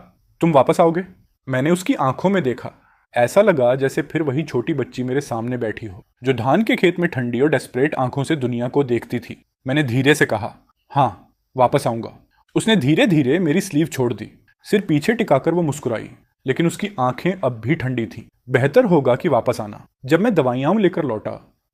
तुम वापस आओगे? मैंने उसकी आंखों में देखा। ऐसा लगा जैसे फिर वही छोटी बच्ची मेरे सामने बैठी हो, जो धान के खेत में ठंडी और डेस्परेट आंखों से दुनिया को देखती थी। मैंने धीरे से कहा, हाँ, वापस आऊंगा। उसने धीरे धीरे मेरी स्लीव छोड़ दी। सिर पीछे टिकाकर वो मुस्कुराई, लेकिन उसकी आंखें अब भी ठंडी थीं। बेहतर होगा कि वापस आना। जब मैं दवाइयां लेकर लौटा,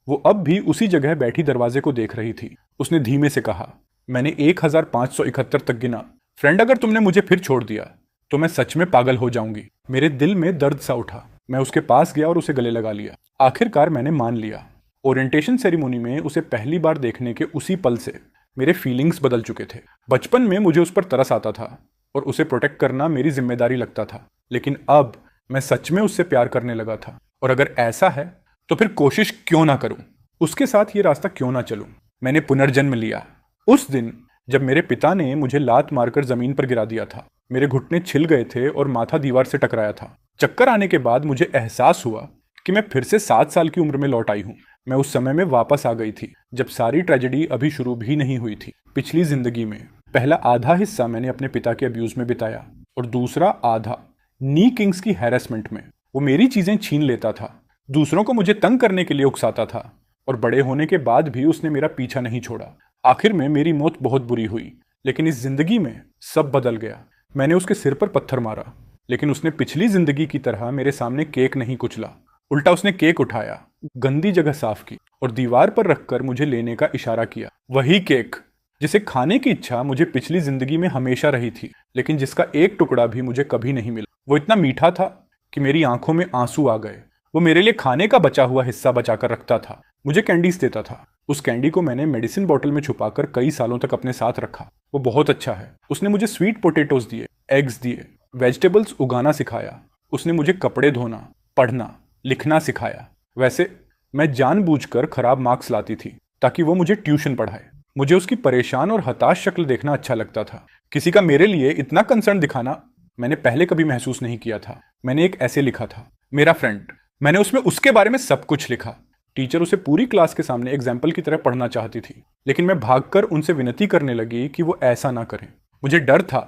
वो अब भी उसी जगह बैठी दरवाजे को देख रही थी। उसने धीमे से कहा, मैंने 1571 तक गिना। फ्रेंड, अगर तुमने मुझे फिर छोड़ दिया तो मैं सच में पागल हो जाऊंगी। मेरे दिल में दर्द सा उठा। मैं उसके पास गया और उसे गले लगा लिया। आखिरकार मैंने मान लिया। ओरिएंटेशन सेरेमनी में उसे पहली बार देखने के उसी पल से मेरे फीलिंग्स बदल चुके थे। बचपन में मुझे उस पर तरस आता था और उसे प्रोटेक्ट करना मेरी जिम्मेदारी लगता था, लेकिन अब मैं सच में उससे प्यार करने लगा था। और अगर ऐसा है तो फिर कोशिश क्यों ना करूं, उसके साथ ये रास्ता क्यों ना चलूं। मैंने पुनर्जन्म लिया। उस दिन जब मेरे पिता ने मुझे लात मारकर जमीन पर गिरा दिया था, मेरे घुटने छिल गए थे और माथा दीवार से टकराया था। चक्कर आने के बाद मुझे एहसास हुआ कि मैं फिर से 7 साल की उम्र में लौट आई हूँ। मैं उस समय में वापस आ गई थी जब सारी ट्रेजेडी अभी शुरू भी नहीं हुई थी। पिछली जिंदगी में पहला आधा हिस्सा मैंने अपने पिता के अब्यूज में बिताया और दूसरा आधा नी किंग्स की हैरेसमेंट में। वो मेरी चीजें छीन लेता था, दूसरों को मुझे तंग करने के लिए उकसाता था, और बड़े होने के बाद भी उसने मेरा पीछा नहीं छोड़ा। आखिर में मेरी मौत बहुत बुरी हुई, लेकिन इस जिंदगी में सब बदल गया। मैंने उसके सिर पर पत्थर मारा, लेकिन उसने पिछली जिंदगी की तरह मेरे सामने केक नहीं कुचला। उल्टा उसने केक उठाया, गंदी जगह साफ की और दीवार पर रखकर मुझे लेने का इशारा किया। वही केक जिसे खाने की इच्छा मुझे पिछली जिंदगी में हमेशा रही थी, लेकिन जिसका एक टुकड़ा भी मुझे कभी नहीं मिला। वो इतना मीठा था कि मेरी आंखों में आंसू आ गए। वो मेरे लिए खाने का बचा हुआ हिस्सा बचाकर रखता था, मुझे कैंडीज देता था। उस कैंडी को मैंने मेडिसिन बॉटल में छुपाकर कई सालों तक अपने साथ रखा। वो बहुत अच्छा है। उसने मुझे स्वीट पोटैटोज दिए, एग्स दिए, वेजिटेबल्स उगाना सिखाया। उसने मुझे कपड़े धोना, पढ़ना, लिखना सिखाया। वैसे मैं जानबूझकर खराब मार्क्स लाती थी ताकि वो मुझे ट्यूशन पढ़ाए। मुझे उसकी परेशान और हताश शक्ल देखना अच्छा लगता था। किसी का मेरे लिए इतना कंसर्न दिखाना मैंने पहले कभी महसूस नहीं किया था। मैंने एक ऐसे लिखा था, मेरा फ्रेंड। मैंने उसमें उसके बारे में सब कुछ लिखा। टीचर उसे पूरी क्लास के सामने एग्जाम्पल की तरह पढ़ना चाहती थी, लेकिन मैं भागकर उनसे विनती करने लगी कि वो ऐसा ना करें। मुझे डर था,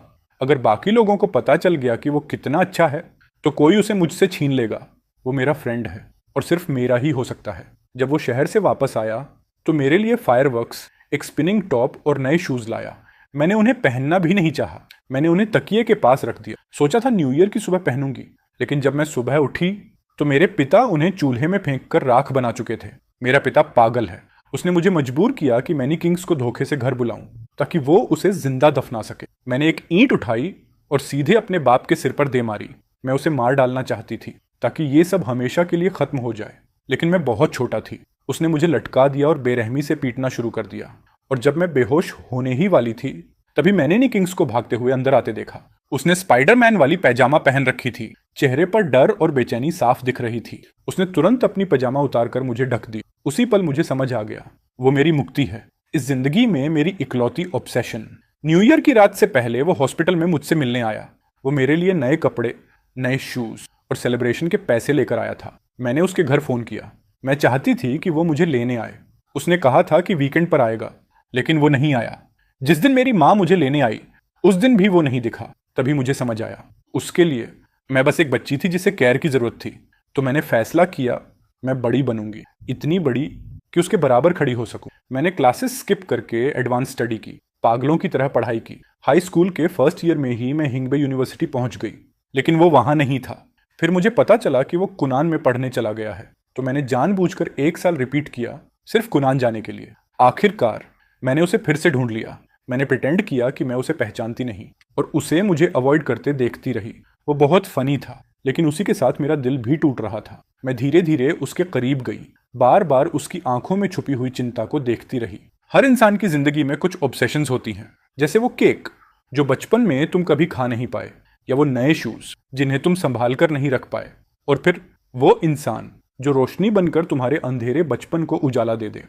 अगर बाकी लोगों को पता चल गया कि वो कितना अच्छा है तो कोई उसे मुझसे छीन लेगा। वो मेरा फ्रेंड है और सिर्फ मेरा ही हो सकता है। जब वो शहर से वापस आया तो मेरे लिए फायरवर्क्स, एक स्पिनिंग टॉप और नए शूज लाया। मैंने उन्हें पहनना भी नहीं चाहा। मैंने उन्हें तकिए के पास रख दिया। सोचा था न्यू ईयर की सुबह पहनूंगी, लेकिन जब मैं सुबह उठी तो मेरे पिता उन्हें चूल्हे में फेंक कर राख बना चुके थे। मेरा पिता पागल है। उसने मुझे मजबूर किया कि मैनी किंग्स को धोखे से घर बुलाऊं ताकि वो उसे जिंदा दफना सके। मैंने एक ईंट उठाई और सीधे अपने बाप के सिर पर दे मारी। मैं उसे मार डालना चाहती थी ताकि ये सब हमेशा के लिए खत्म हो जाए, लेकिन मैं बहुत छोटा थी। उसने मुझे लटका दिया और बेरहमी से पीटना शुरू कर दिया, और जब मैं बेहोश होने ही वाली थी तभी मैंने नी किंग्स को भागते हुए अंदर आते देखा। उसने स्पाइडरमैन वाली पैजामा पहन रखी थी। चेहरे पर डर और बेचैनी साफ दिख रही थी। उसने तुरंत अपनी पैजामा उतारकर मुझे ढक दी। उसी पल मुझे समझ आ गया, वो मेरी मुक्ति है, इस जिंदगी में मेरी इकलौती ऑब्सेशन। न्यू ईयर की रात से पहले वो हॉस्पिटल में मुझसे मिलने आया। वो मेरे लिए नए कपड़े, नए शूज और सेलिब्रेशन के पैसे लेकर आया था। मैंने उसके घर फोन किया। मैं चाहती थी कि वो मुझे लेने आए। उसने कहा था कि वीकेंड पर आएगा, लेकिन वो नहीं आया। जिस दिन मेरी माँ मुझे लेने आई उस दिन भी वो नहीं दिखा। तभी मुझे समझ आया, उसके लिए मैं बस एक बच्ची थी जिसे केयर की जरूरत थी। तो मैंने फैसला किया, मैं बड़ी बनूंगी, इतनी बड़ी कि उसके बराबर खड़ी हो सकूं। मैंने क्लासेस स्किप करके एडवांस स्टडी की, पागलों की तरह पढ़ाई की। हाई स्कूल के फर्स्ट ईयर में ही मैं हिंगबे यूनिवर्सिटी पहुंच गई, लेकिन वो वहां नहीं था। फिर मुझे पता चला कि वो कुनान में पढ़ने चला गया है, तो मैंने जानबूझकर 1 साल रिपीट किया सिर्फ कुनान जाने के लिए। आखिरकार मैंने उसे फिर से ढूंढ लिया। मैंने प्रिटेंड किया कि मैं उसे पहचानती नहीं और उसे मुझे अवॉइड करते देखती रही। वो बहुत फनी था, लेकिन उसी के साथ मेरा दिल भी टूट रहा था। मैं धीरे धीरे उसके करीब गई, बार बार उसकी आंखों में छुपी हुई चिंता को देखती रही। हर इंसान की जिंदगी में कुछ ऑब्सेशंस होती हैं, जैसे वो केक जो बचपन में तुम कभी खा नहीं पाए, या वो नए शूज जिन्हें तुम संभाल कर नहीं रख पाए, और फिर वो इंसान जो रोशनी बनकर तुम्हारे अंधेरे बचपन को उजाला दे दे।